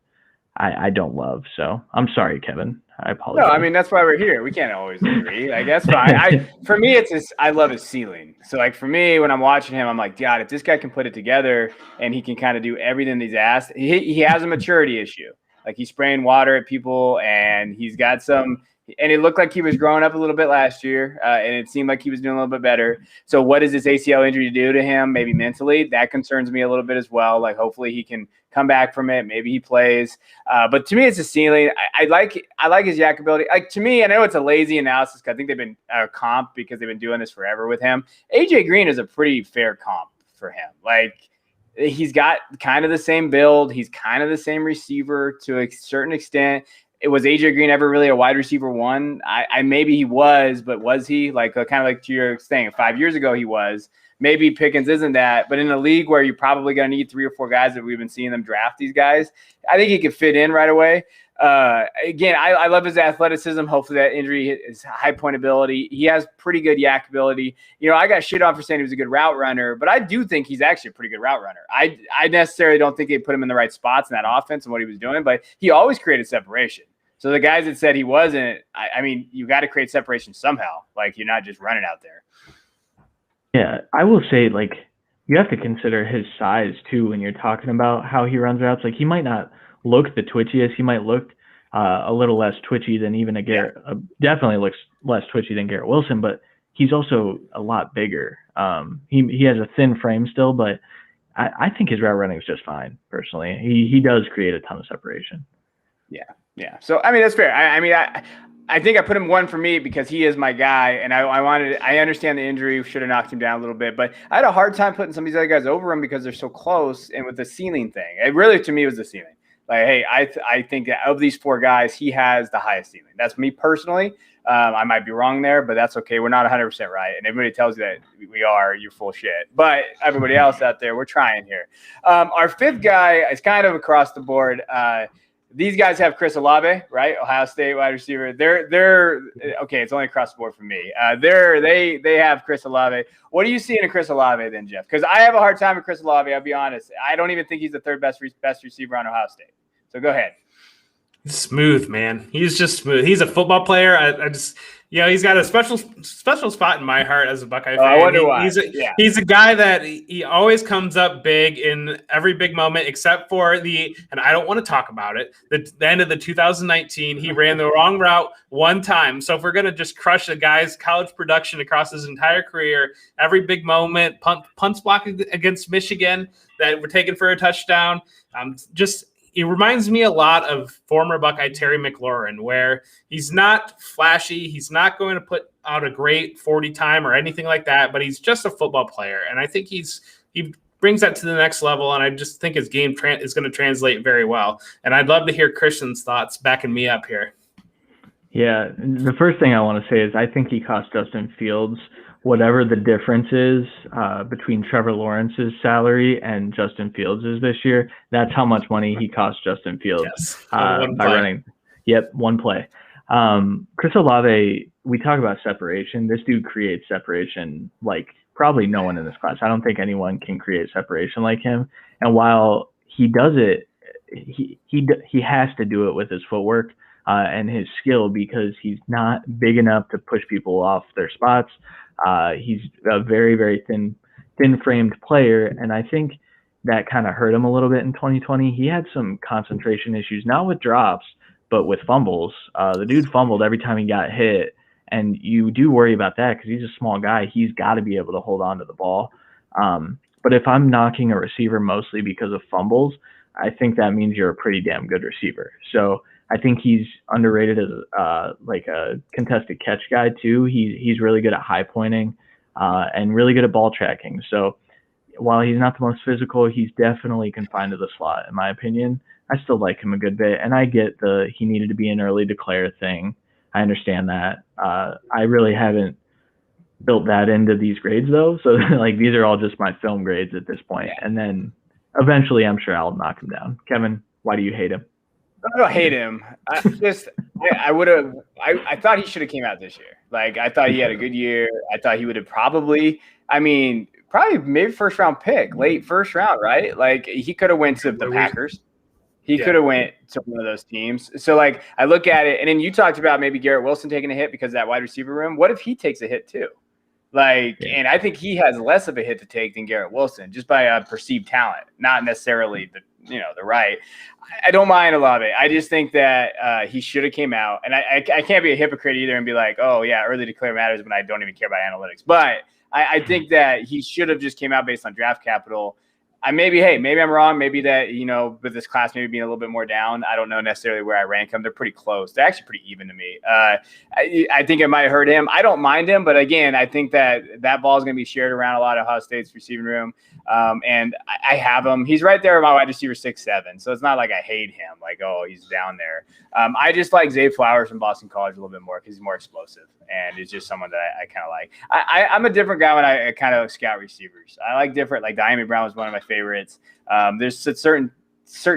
I don't love. So I'm sorry, Kevin. I apologize. No, I mean, that's why we're here. We can't always agree. Like, that's fine. For me, I love his ceiling. So, like, for me, when I'm watching him, I'm like, God, if this guy can put it together and he can kind of do everything he's asked, he has a maturity issue. Like, he's spraying water at people, and he's got some – and it looked like he was growing up a little bit last year, and it seemed like he was doing a little bit better. So what does this ACL injury do to him, maybe mentally? That concerns me a little bit as well. Like, hopefully he can come back from it. Maybe he plays. But to me, it's a ceiling. I like his yak ability. Like, to me, I know it's a lazy analysis because I think they've been comp because they've been doing this forever with him. A.J. Green is a pretty fair comp for him. Like, he's got kind of the same build. He's kind of the same receiver to a certain extent. Was AJ Green ever really a wide receiver 1? I maybe he was, but was he? Like, kind of like to your saying, 5 years ago he was. Maybe Pickens isn't that, but in a league where you're probably going to need 3 or 4 guys that we've been seeing them draft these guys, I think he could fit in right away. Again, I love his athleticism. Hopefully that injury is high point ability. He has pretty good yak ability. I got shit on for saying he was a good route runner, but I do think he's actually a pretty good route runner. I necessarily don't think they put him in the right spots in that offense and what he was doing, but he always created separation. So the guys that said he wasn't, I mean, you got to create separation somehow. Like, you're not just running out there. Yeah, I will say, like, you have to consider his size too when you're talking about how he runs routes. Like, he might not look the twitchiest. He might look a little less twitchy than even a Garrett. Definitely looks less twitchy than Garrett Wilson, but he's also a lot bigger. He has a thin frame still, but I think his route running is just fine. Personally, he does create a ton of separation. Yeah. So, I mean, that's fair. I think I put him 1 for me because he is my guy, and I understand the injury should have knocked him down a little bit, but I had a hard time putting some of these other guys over him because they're so close, and with the ceiling thing. It really, to me, was the ceiling. Like, hey, I think that of these 4 guys, he has the highest ceiling. That's me personally. I might be wrong there, but that's okay. We're not 100% right, and everybody tells you that we are. You're full shit. But everybody else out there, we're trying here. Our 5th guy is kind of across the board. These guys have Chris Olave, right? Ohio State wide receiver. They're okay. It's only across the board for me. They have Chris Olave. What do you see in a Chris Olave then, Jeff? Because I have a hard time with Chris Olave. I'll be honest. I don't even think he's the 3rd best receiver on Ohio State. So go ahead. Smooth, man. He's just smooth. He's a football player. I just, he's got a special spot in my heart as a Buckeye fan. I wonder why. He's a guy that he always comes up big in every big moment, except for and I don't want to talk about it, the end of the 2019, he ran the wrong route 1 time. So if we're going to just crush a guy's college production across his entire career, every big moment, punts block against Michigan that were taken for a touchdown, it reminds me a lot of former Buckeye Terry McLaurin, where he's not flashy. He's not going to put out a great 40 time or anything like that, but he's just a football player. And I think he brings that to the next level. And I just think his game is going to translate very well. And I'd love to hear Christian's thoughts backing me up here. Yeah. The first thing I want to say is I think he cost Justin Fields whatever the difference is between Trevor Lawrence's salary and Justin Fields' this year. That's how much money he cost Justin Fields by running. Yep, 1 play. Chris Olave, we talk about separation. This dude creates separation like probably no one in this class. I don't think anyone can create separation like him. And while he does it, he has to do it with his footwork and his skill because he's not big enough to push people off their spots. He's a very, very thin-framed player, and I think that kind of hurt him a little bit in 2020. He had some concentration issues, not with drops, but with fumbles. The dude fumbled every time he got hit, And you do worry about that because he's a small guy. He's got to be able to hold on to the ball. But if I'm knocking a receiver mostly because of fumbles, I think that means you're a pretty damn good receiver. So I think he's underrated as like a contested catch guy too. He's really good at high pointing and really good at ball tracking. So while he's not the most physical, he's definitely confined to the slot, in my opinion. I still like him a good bit, and I get he needed to be an early declare thing. I understand that. I really haven't built that into these grades though, so like these are all just my film grades at this point. And then eventually, I'm sure I'll knock him down. Kevin, why do you hate him? I don't hate him. I thought he should have came out this year. Like, I thought he had a good year. I thought he would have probably maybe first round pick, late first round, right? Like, he could have went to the Packers. He could have went to one of those teams. So, like, I look at it, and then you talked about maybe Garrett Wilson taking a hit because of that wide receiver room. What if he takes a hit too? And I think he has less of a hit to take than Garrett Wilson, just by perceived talent, not necessarily the right. I don't mind a lot of it. I just think that he should have came out, and I can't be a hypocrite either and be like, oh yeah, early declare matters when I don't even care about analytics. But I think that he should have just came out based on draft capital. Maybe I'm wrong. Maybe that, with this class maybe being a little bit more down, I don't know necessarily where I rank them. They're pretty close. They're actually pretty even to me. I think it might hurt him. I don't mind him, but again, I think that ball is going to be shared around a lot of Ohio State's receiving room. And I have him. He's right there with my wide receiver 6'7". So it's not like I hate him. Like, oh, he's down there. I just like Zay Flowers from Boston College a little bit more because he's more explosive. And it's just someone that I kind of like. I'm a different guy when I kind of scout receivers. I like different. Like Diami Brown was one of my favorites. There's certain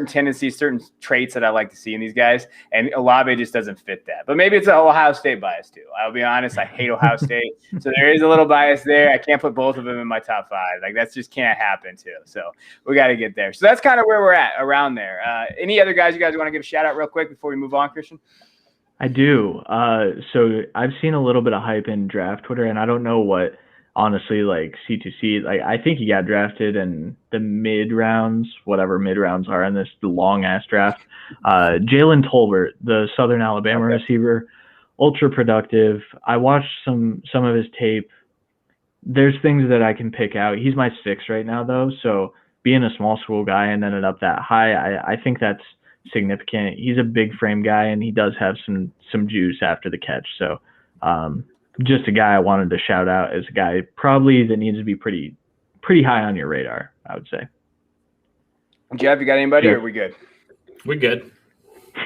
tendencies, certain traits that I like to see in these guys, and Olave just doesn't fit that. But maybe it's an Ohio State bias too. I'll be honest, I hate Ohio State, so there is a little bias there. I can't put both of them in my top 5. Like, that's just can't happen too. So we got to get there. So that's kind of where we're at around there. Any other guys you guys want to give a shout out real quick before we move on, Christian? I do. So I've seen a little bit of hype in draft Twitter, and I don't know what, honestly, like C2C, like I think he got drafted in the mid rounds, whatever mid rounds are in this long ass draft. Jalen Tolbert, the Southern Alabama receiver, ultra productive. I watched some of his tape. There's things that I can pick out. He's my 6 right now though, so being a small school guy and ended up that high, I think that's significant. He's a big frame guy, and he does have some juice after the catch. So just a guy I wanted to shout out as a guy probably that needs to be pretty high on your radar, I would say. Jeff, you got anybody, or are we good? We're good.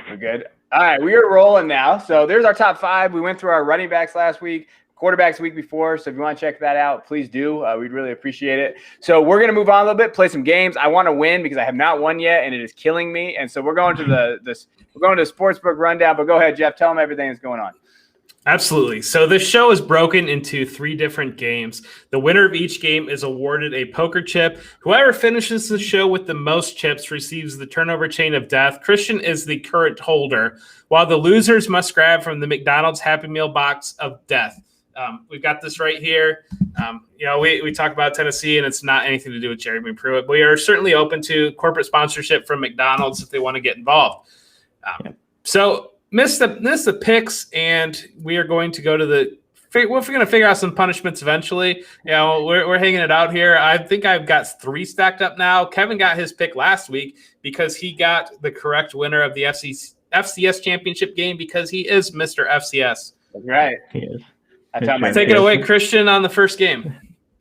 We're good. All right, we are rolling now. So there's our top 5. We went through our running backs last week, quarterbacks the week before. So if you want to check that out, please do. We'd really appreciate it. So we're going to move on a little bit, play some games. I want to win because I have not won yet, and it is killing me. And so we're going to the sportsbook rundown. But go ahead, Jeff. Tell them everything that's going on. Absolutely. So this show is broken into 3 different games. The winner of each game is awarded a poker chip. Whoever finishes the show with the most chips receives the turnover chain of death. Christian is the current holder, while the losers must grab from the McDonald's Happy Meal box of death. We've got this right here. We talk about Tennessee, and it's not anything to do with Jeremy Pruitt. But we are certainly open to corporate sponsorship from McDonald's if they want to get involved. So miss the picks, and we are going to go to we're going to figure out some punishments eventually. We're hanging it out here. I think I've got 3 stacked up now. Kevin got his pick last week because he got the correct winner of the FCS championship game because he is Mr. FCS. That's right. He is. Take it away, Christian, on the first game.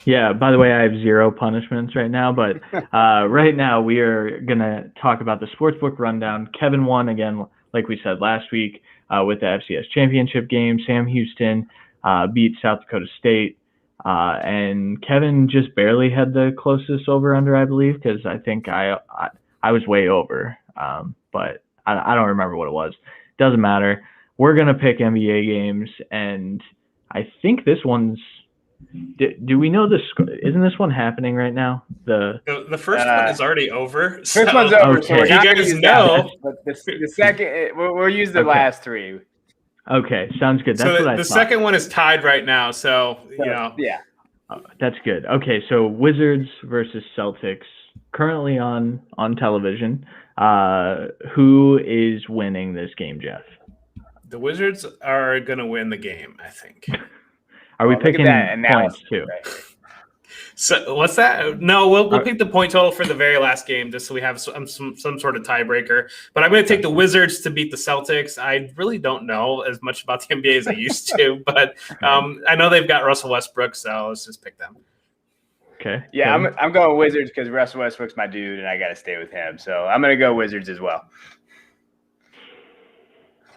Yeah, by the way, I have 0 punishments right now, but right now we are going to talk about the sportsbook rundown. Kevin won again, like we said last week, with the FCS championship game. Sam Houston beat South Dakota State, and Kevin just barely had the closest over-under, I believe, because I think I was way over, but I don't remember what it was. Doesn't matter. We're going to pick NBA games, and I think this one's – do we know the – isn't this one happening right now? The first one is already over. First one's over. Okay. So you guys know. But the second – we'll use the last 3. Okay, sounds good. That's what I thought. The second one is tied right now, so. Yeah. That's good. Okay, so Wizards versus Celtics, currently on television. Who is winning this game, Jeff? The Wizards are going to win the game, I think. Are we picking points too? Right. So what's that? No, we'll pick the point total for the very last game just so we have some sort of tiebreaker. But I'm going to take the Wizards to beat the Celtics. I really don't know as much about the NBA as I used to, but I know they've got Russell Westbrook, so let's just pick them. Okay. Yeah, I'm going Wizards because Russell Westbrook's my dude, and I got to stay with him. So I'm going to go Wizards as well.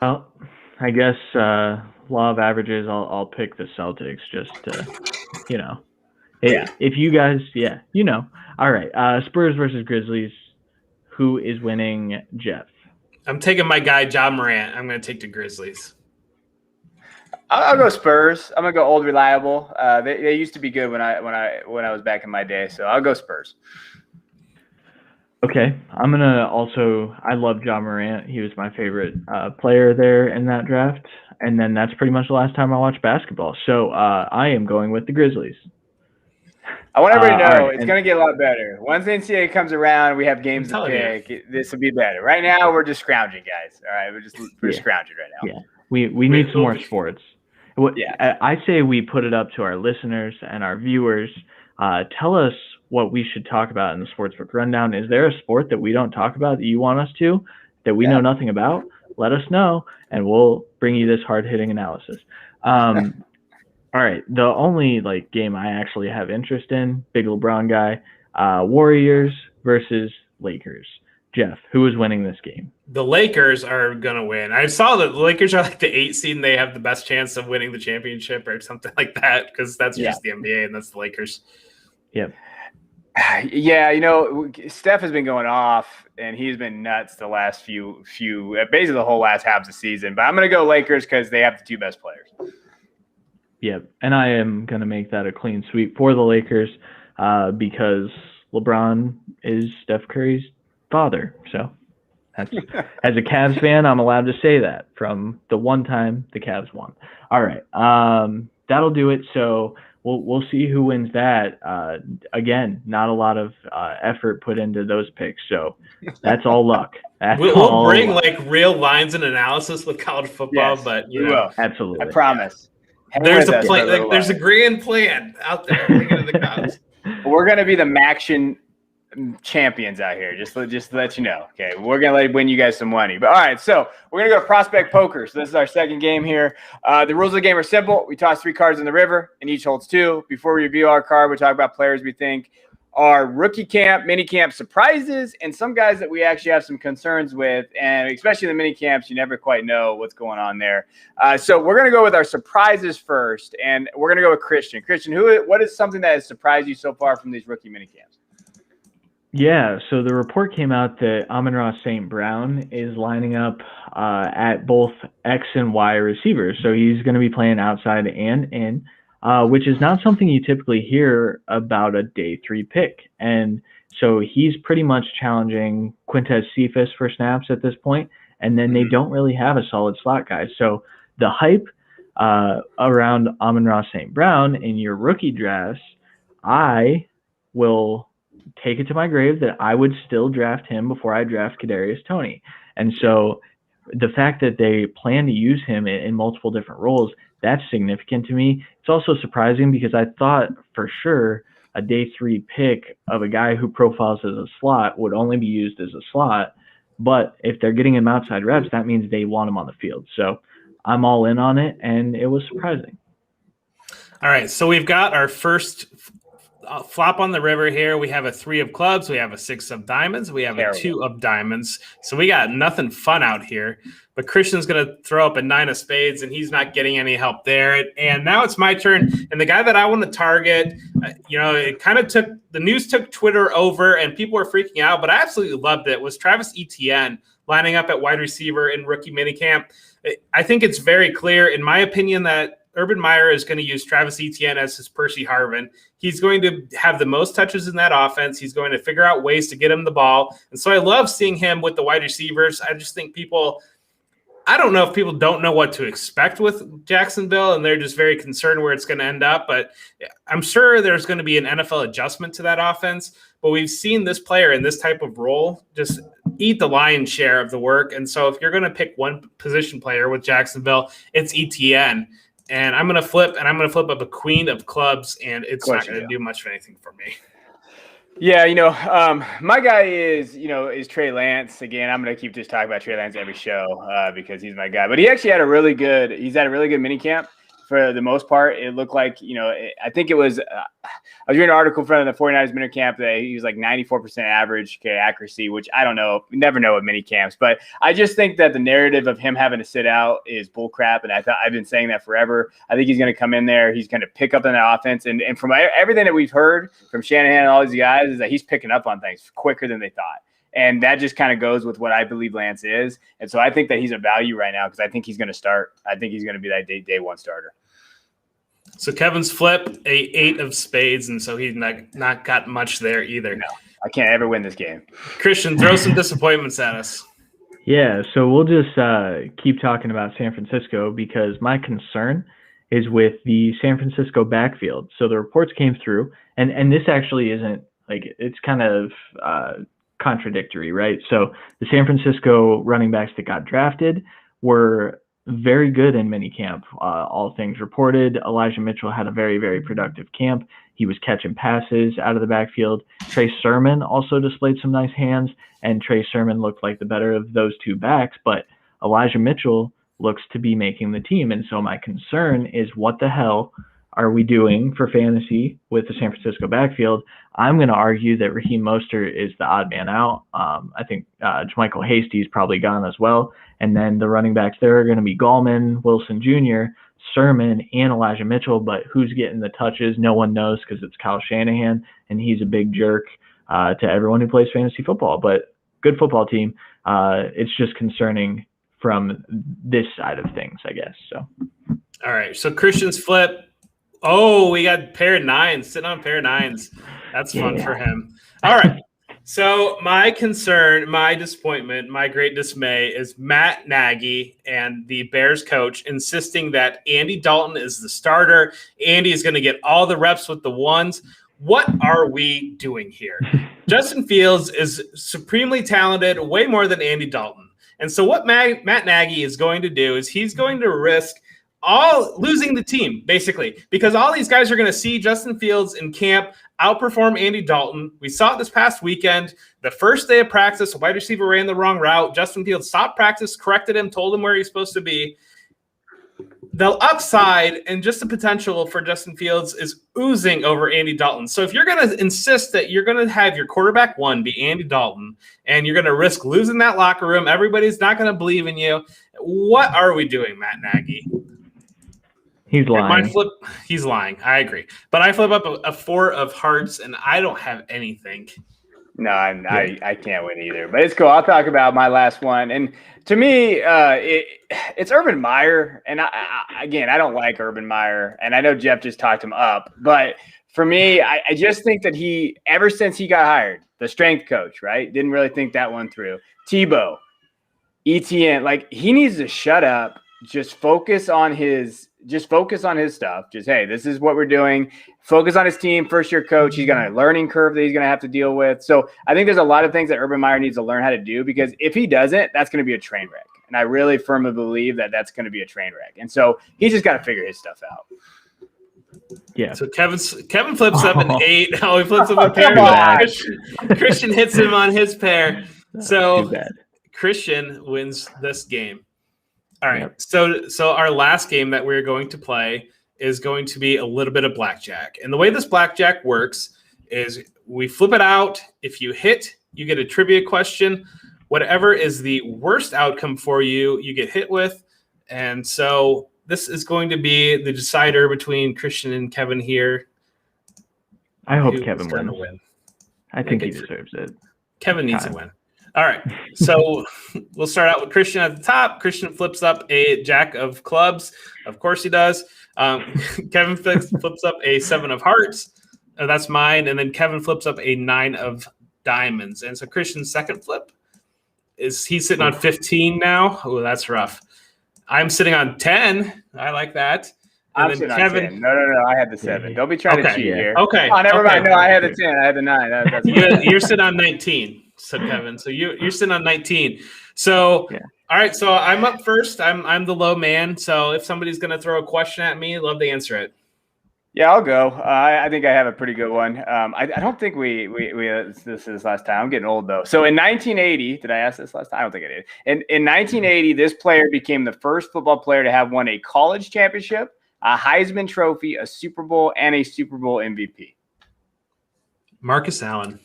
Well, I guess law of averages, I'll pick the Celtics just to, If you guys, All right. Spurs versus Grizzlies. Who is winning, Jeff? I'm taking my guy, Ja Morant. I'm going to take the Grizzlies. I'll go Spurs. I'm going to go old reliable. They used to be good when I was back in my day, so I'll go Spurs. Okay. I'm going to also – I love Ja Morant. He was my favorite player there in that draft. And then that's pretty much the last time I watched basketball. So I am going with the Grizzlies. I want everybody to know right, it's going to get a lot better. Once the Ncaa comes around, we have games to pick. This will be better. Right now, we're just scrounging, guys. All right, we're scrounging right now. Yeah, we need some more sports. Yeah, I say we put it up to our listeners and our viewers. Tell us what we should talk about in the Sportsbook Rundown. Is there a sport that we don't talk about that you want us to, that we know nothing about? Let us know, and we'll bring you this hard-hitting analysis. All right, the only game I actually have interest in, big LeBron guy, Warriors versus Lakers. Jeff, who is winning this game? The Lakers are going to win. I saw that the Lakers are the 8th seed and they have the best chance of winning the championship or something like that because that's just the NBA and that's the Lakers. Yep. Yeah, Steph has been going off and he's been nuts the last few basically the whole last half of the season. But I'm going to go Lakers because they have the 2 best players. Yep, and I am going to make that a clean sweep for the Lakers because LeBron is Steph Curry's father. So that's, as a Cavs fan, I'm allowed to say that from the one time the Cavs won. All right, that'll do it. So we'll see who wins that. Again, not a lot of effort put into those picks, so that's all luck. We'll bring real lines and analysis with college football, yes, but we will. Absolutely, I promise. There's a plan. There's a grand plan out there. The Cubs. We're gonna be the Maction champions out here. Just to let you know. Okay, we're gonna win you guys some money. But all right, so we're gonna go to prospect poker. So this is our second game here. The rules of the game are simple. We toss 3 cards in the river, and each holds 2. Before we review our card, we talk about players we think are rookie camp, mini camp surprises, and some guys that we actually have some concerns with, and especially the mini camps, you never quite know what's going on there. So we're going to go with our surprises first, and we're going to go with Christian. Christian, what is something that has surprised you so far from these rookie mini camps? Yeah, so the report came out that Amon-Ra St. Brown is lining up at both X and Y receivers, so he's going to be playing outside and in. Which is not something you typically hear about a day 3 pick. And so he's pretty much challenging Quintez Cephas for snaps at this point, and then they don't really have a solid slot guy. So the hype around Amon-Ra St. Brown in your rookie drafts, I will take it to my grave that I would still draft him before I draft Kadarius Toney. And so the fact that they plan to use him in multiple different roles, that's significant to me. It's also surprising because I thought for sure a day 3 pick of a guy who profiles as a slot would only be used as a slot. But if they're getting him outside reps, that means they want him on the field. So I'm all in on it, and it was surprising. All right, so we've got our first flop on the river here. We have a 3 of clubs. We have a 6 of diamonds. We have a 2 of diamonds. So we got nothing fun out here. But Christian's going to throw up a 9 of spades, and he's not getting any help there. And now it's my turn. And the guy that I want to target, it kind of the news took Twitter over, and people were freaking out, but I absolutely loved it, was Travis Etienne lining up at wide receiver in rookie minicamp. I think it's very clear, in my opinion, that Urban Meyer is going to use Travis Etienne as his Percy Harvin. He's going to have the most touches in that offense. He's going to figure out ways to get him the ball. And so I love seeing him with the wide receivers. I just think I don't know if people don't know what to expect with Jacksonville, and they're just very concerned where it's going to end up. But I'm sure there's going to be an NFL adjustment to that offense. But we've seen this player in this type of role just eat the lion's share of the work. And so if you're going to pick one position player with Jacksonville, it's ETN. And I'm going to flip up a queen of clubs, and it's not going to do much of anything for me. Yeah, my guy is Trey Lance. Again, I'm going to keep just talking about Trey Lance every show because he's my guy. But he actually had a really good mini camp. For the most part, it looked like, I think it was, I was reading an article from the 49ers mini camp that he was like 94% average accuracy, which I don't know. We never know with mini camps, but I just think that the narrative of him having to sit out is bullcrap. And I've been saying that forever. I think he's going to come in there. He's going to pick up on the offense. And from everything that we've heard from Shanahan and all these guys is that he's picking up on things quicker than they thought. And that just kind of goes with what I believe Lance is. And so I think that he's a value right now because I think he's going to start. I think he's going to be that day one starter. So Kevin's flip, 8 of spades, and so he's not got much there either. No, I can't ever win this game. Christian, throw some disappointments at us. Yeah, so we'll just keep talking about San Francisco because my concern is with the San Francisco backfield. So the reports came through, and this actually isn't it's kind of contradictory, right? So the San Francisco running backs that got drafted were very good in minicamp. All things reported. Elijah Mitchell had a very, very productive camp. He was catching passes out of the backfield. Trey Sermon also displayed some nice hands, and Trey Sermon looked like the better of those two backs, but Elijah Mitchell looks to be making the team. And so my concern is, what the hell are we doing for fantasy with the San Francisco backfield? I'm going to argue that Raheem Mostert is the odd man out. I think Jermichael Hasty's probably gone as well. And then the running backs there are going to be Gallman, Wilson Jr., Sermon, and Elijah Mitchell. But who's getting the touches? No one knows because it's Kyle Shanahan, and he's a big jerk to everyone who plays fantasy football. But good football team. It's just concerning from this side of things, I guess. So, all right. So Christian's flip. Oh, we got pair of nines, sitting on pair of nines. That's fun for him. All right. So my concern, my disappointment, my great dismay is Matt Nagy and the Bears coach insisting that Andy Dalton is the starter. Andy is going to get all the reps with the ones. What are we doing here? Justin Fields is supremely talented, way more than Andy Dalton. And so what Matt Nagy is going to do is he's going to risk losing the team, basically, because all these guys are going to see Justin Fields in camp outperform Andy Dalton. We saw it this past weekend. The first day of practice, a wide receiver ran the wrong route. Justin Fields stopped practice, corrected him, told him where he's supposed to be. The upside and just the potential for Justin Fields is oozing over Andy Dalton. So if you're going to insist that you're going to have your quarterback one be Andy Dalton and you're going to risk losing that locker room, everybody's not going to believe in you. What are we doing, Matt Nagy? He's lying. He's lying. I agree. But I flip up a 4 of hearts, and I don't have anything. No, I can't win either. But it's cool. I'll talk about my last one. And to me, it's Urban Meyer. And I don't like Urban Meyer. And I know Jeff just talked him up. But for me, I just think that ever since he got hired, the strength coach, right, didn't really think that one through. Tebow, ETN, he needs to shut up, just focus on his stuff. Just, hey, this is what we're doing. Focus on his team. First-year coach. He's got a learning curve that he's going to have to deal with. So I think there's a lot of things that Urban Meyer needs to learn how to do, because if he doesn't, that's going to be a train wreck. And I really firmly believe that that's going to be a train wreck. And so he's just got to figure his stuff out. Yeah. So Kevin flips up an 8. Oh, he flips up a pair. Christian hits him on his pair. So Christian wins this game. All right, yep. So our last game that we're going to play is going to be a little bit of blackjack. And the way this blackjack works is we flip it out. If you hit, you get a trivia question. Whatever is the worst outcome for you, you get hit with. And so this is going to be the decider between Christian and Kevin here. I hope Kevin wins. I think he deserves it. Kevin needs to win. All right, so we'll start out with Christian at the top. Christian flips up a jack of clubs. Of course he does. Kevin flips up a 7 of hearts. That's mine. And then Kevin flips up a 9 of diamonds. And so Christian's second flip he's sitting on 15 now. Oh, that's rough. I'm sitting on 10. I like that. And I'm sitting on 10. No. I had the 7. Don't be trying to cheat here. Okay. Oh, never mind. No, I had the 10. I had the 9. You're sitting on 19. said Kevin. So you're sitting on 19. So Yeah. All right, so I'm up first. I'm the low man. So if somebody's gonna throw a question at me, I'd love to answer it. Yeah, I'll go. I think I have a pretty good one. I don't think we this is last time. I'm getting old though. So in 1980, did I ask this last time? I don't think I did. In 1980, this player became the first football player to have won a college championship, a Heisman Trophy, a Super Bowl, and a Super Bowl MVP. Marcus Allen.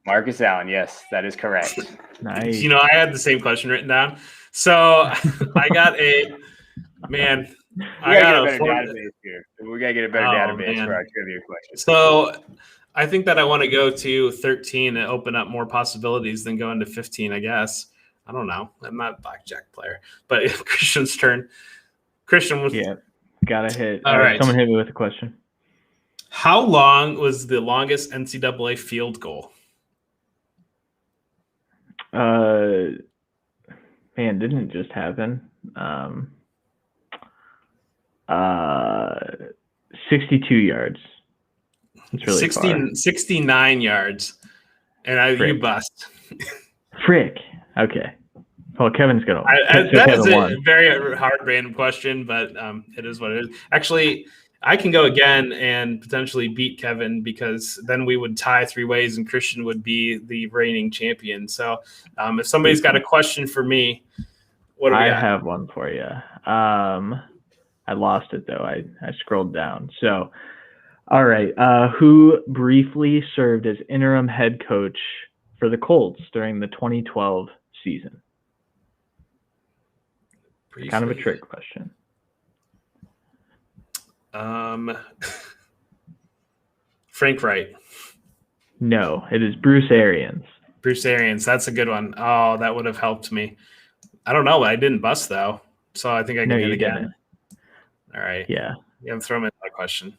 Marcus Allen, yes, that is correct. Nice. You know, I had the same question written down. So I got a man. We gotta get a better database here. We gotta get a better database for our trivia questions. So I think that I want to go to 13 and open up more possibilities than going to 15, I guess. I don't know. I'm not a blackjack player, but Christian's turn. Christian was gotta hit. All right. Someone hit me with a question. How long was the longest NCAA field goal? Man, didn't it just happen? 62 yards. It's really 69 yards. And you bust. Frick. Okay. Well, Kevin's going to. That is a very hard random question, but it is what it is. Actually, I can go again and potentially beat Kevin because then we would tie 3 ways and Christian would be the reigning champion. So if somebody's got a question for me, what do we got? I have one for you. I lost it, though. I scrolled down. So, all right. Who briefly served as interim head coach for the Colts during the 2012 season? Briefly. Kind of a trick question. Frank Wright. No, it is Bruce Arians. Bruce Arians. That's a good one. Oh, that would have helped me. I don't know. I didn't bust, though. So I think I can hit again. Didn't. All right. Yeah. I'm throwing in that question.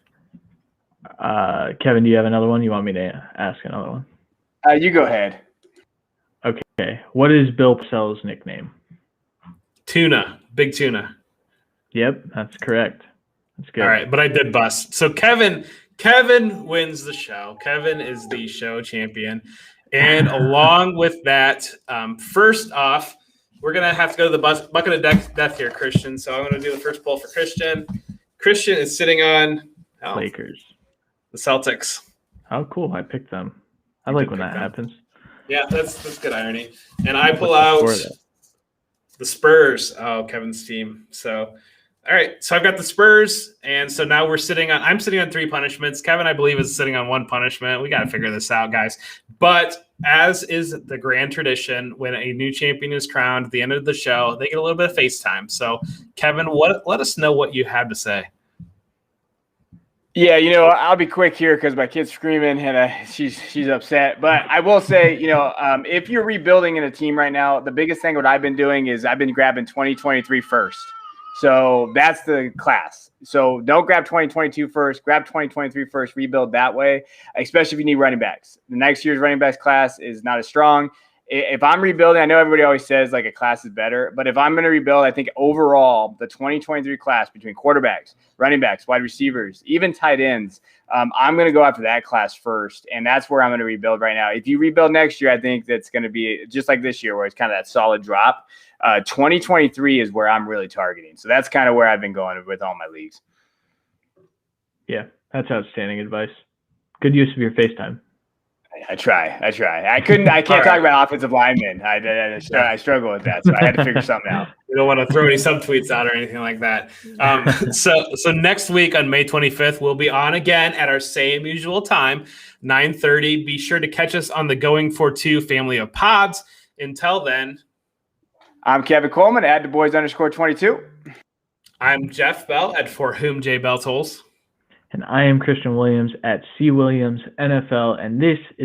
Kevin, do you have another one? You want me to ask another one? You go ahead. Okay. What is Bill Parcells' nickname? Tuna. Big Tuna. Yep, that's correct. That's good. All right, but I did bust. So Kevin wins the show. Kevin is the show champion. And along with that, first off, we're going to have to go to the bucket of death here, Christian. So I'm going to do the first poll for Christian. Christian is sitting on Lakers. The Celtics. Oh, cool. I picked them. I like when that happens. Yeah, that's good irony. And I pull out the Spurs. Oh, Kevin's team. So, all right. So I've got the Spurs. And so now I'm sitting on 3 punishments. Kevin, I believe, is sitting on 1 punishment. We got to figure this out, guys. But as is the grand tradition, when a new champion is crowned at the end of the show, they get a little bit of FaceTime. So, Kevin, let us know what you have to say. Yeah, I'll be quick here because my kid's screaming and she's upset. But I will say, if you're rebuilding in a team right now, the biggest thing what I've been doing is I've been grabbing 2023 first. So that's the class. So don't grab 2022 first. Grab 2023 first. Rebuild that way, especially if you need running backs. The next year's running backs class is not as strong. If I'm rebuilding, I know everybody always says like a class is better, but if I'm going to rebuild, I think overall the 2023 class between quarterbacks, running backs, wide receivers, even tight ends, I'm going to go after that class first, and that's where I'm going to rebuild right now. If you rebuild next year, I think that's going to be just like this year where it's kind of that solid drop. 2023 is where I'm really targeting. So that's kind of where I've been going with all my leagues. Yeah, that's outstanding advice. Good use of your FaceTime. I try. I can't talk about offensive linemen. I struggle with that, so I had to figure something out. We don't want to throw any subtweets out or anything like that. So next week on May 25th, we'll be on again at our same usual time, 9:30. Be sure to catch us on the Going for 2 family of pods. Until then, I'm Kevin Coleman at @DuBois_22. I'm Jeff Bell at For Whom J Bell Tolls. And I am Christian Williams at C Williams NFL, and this is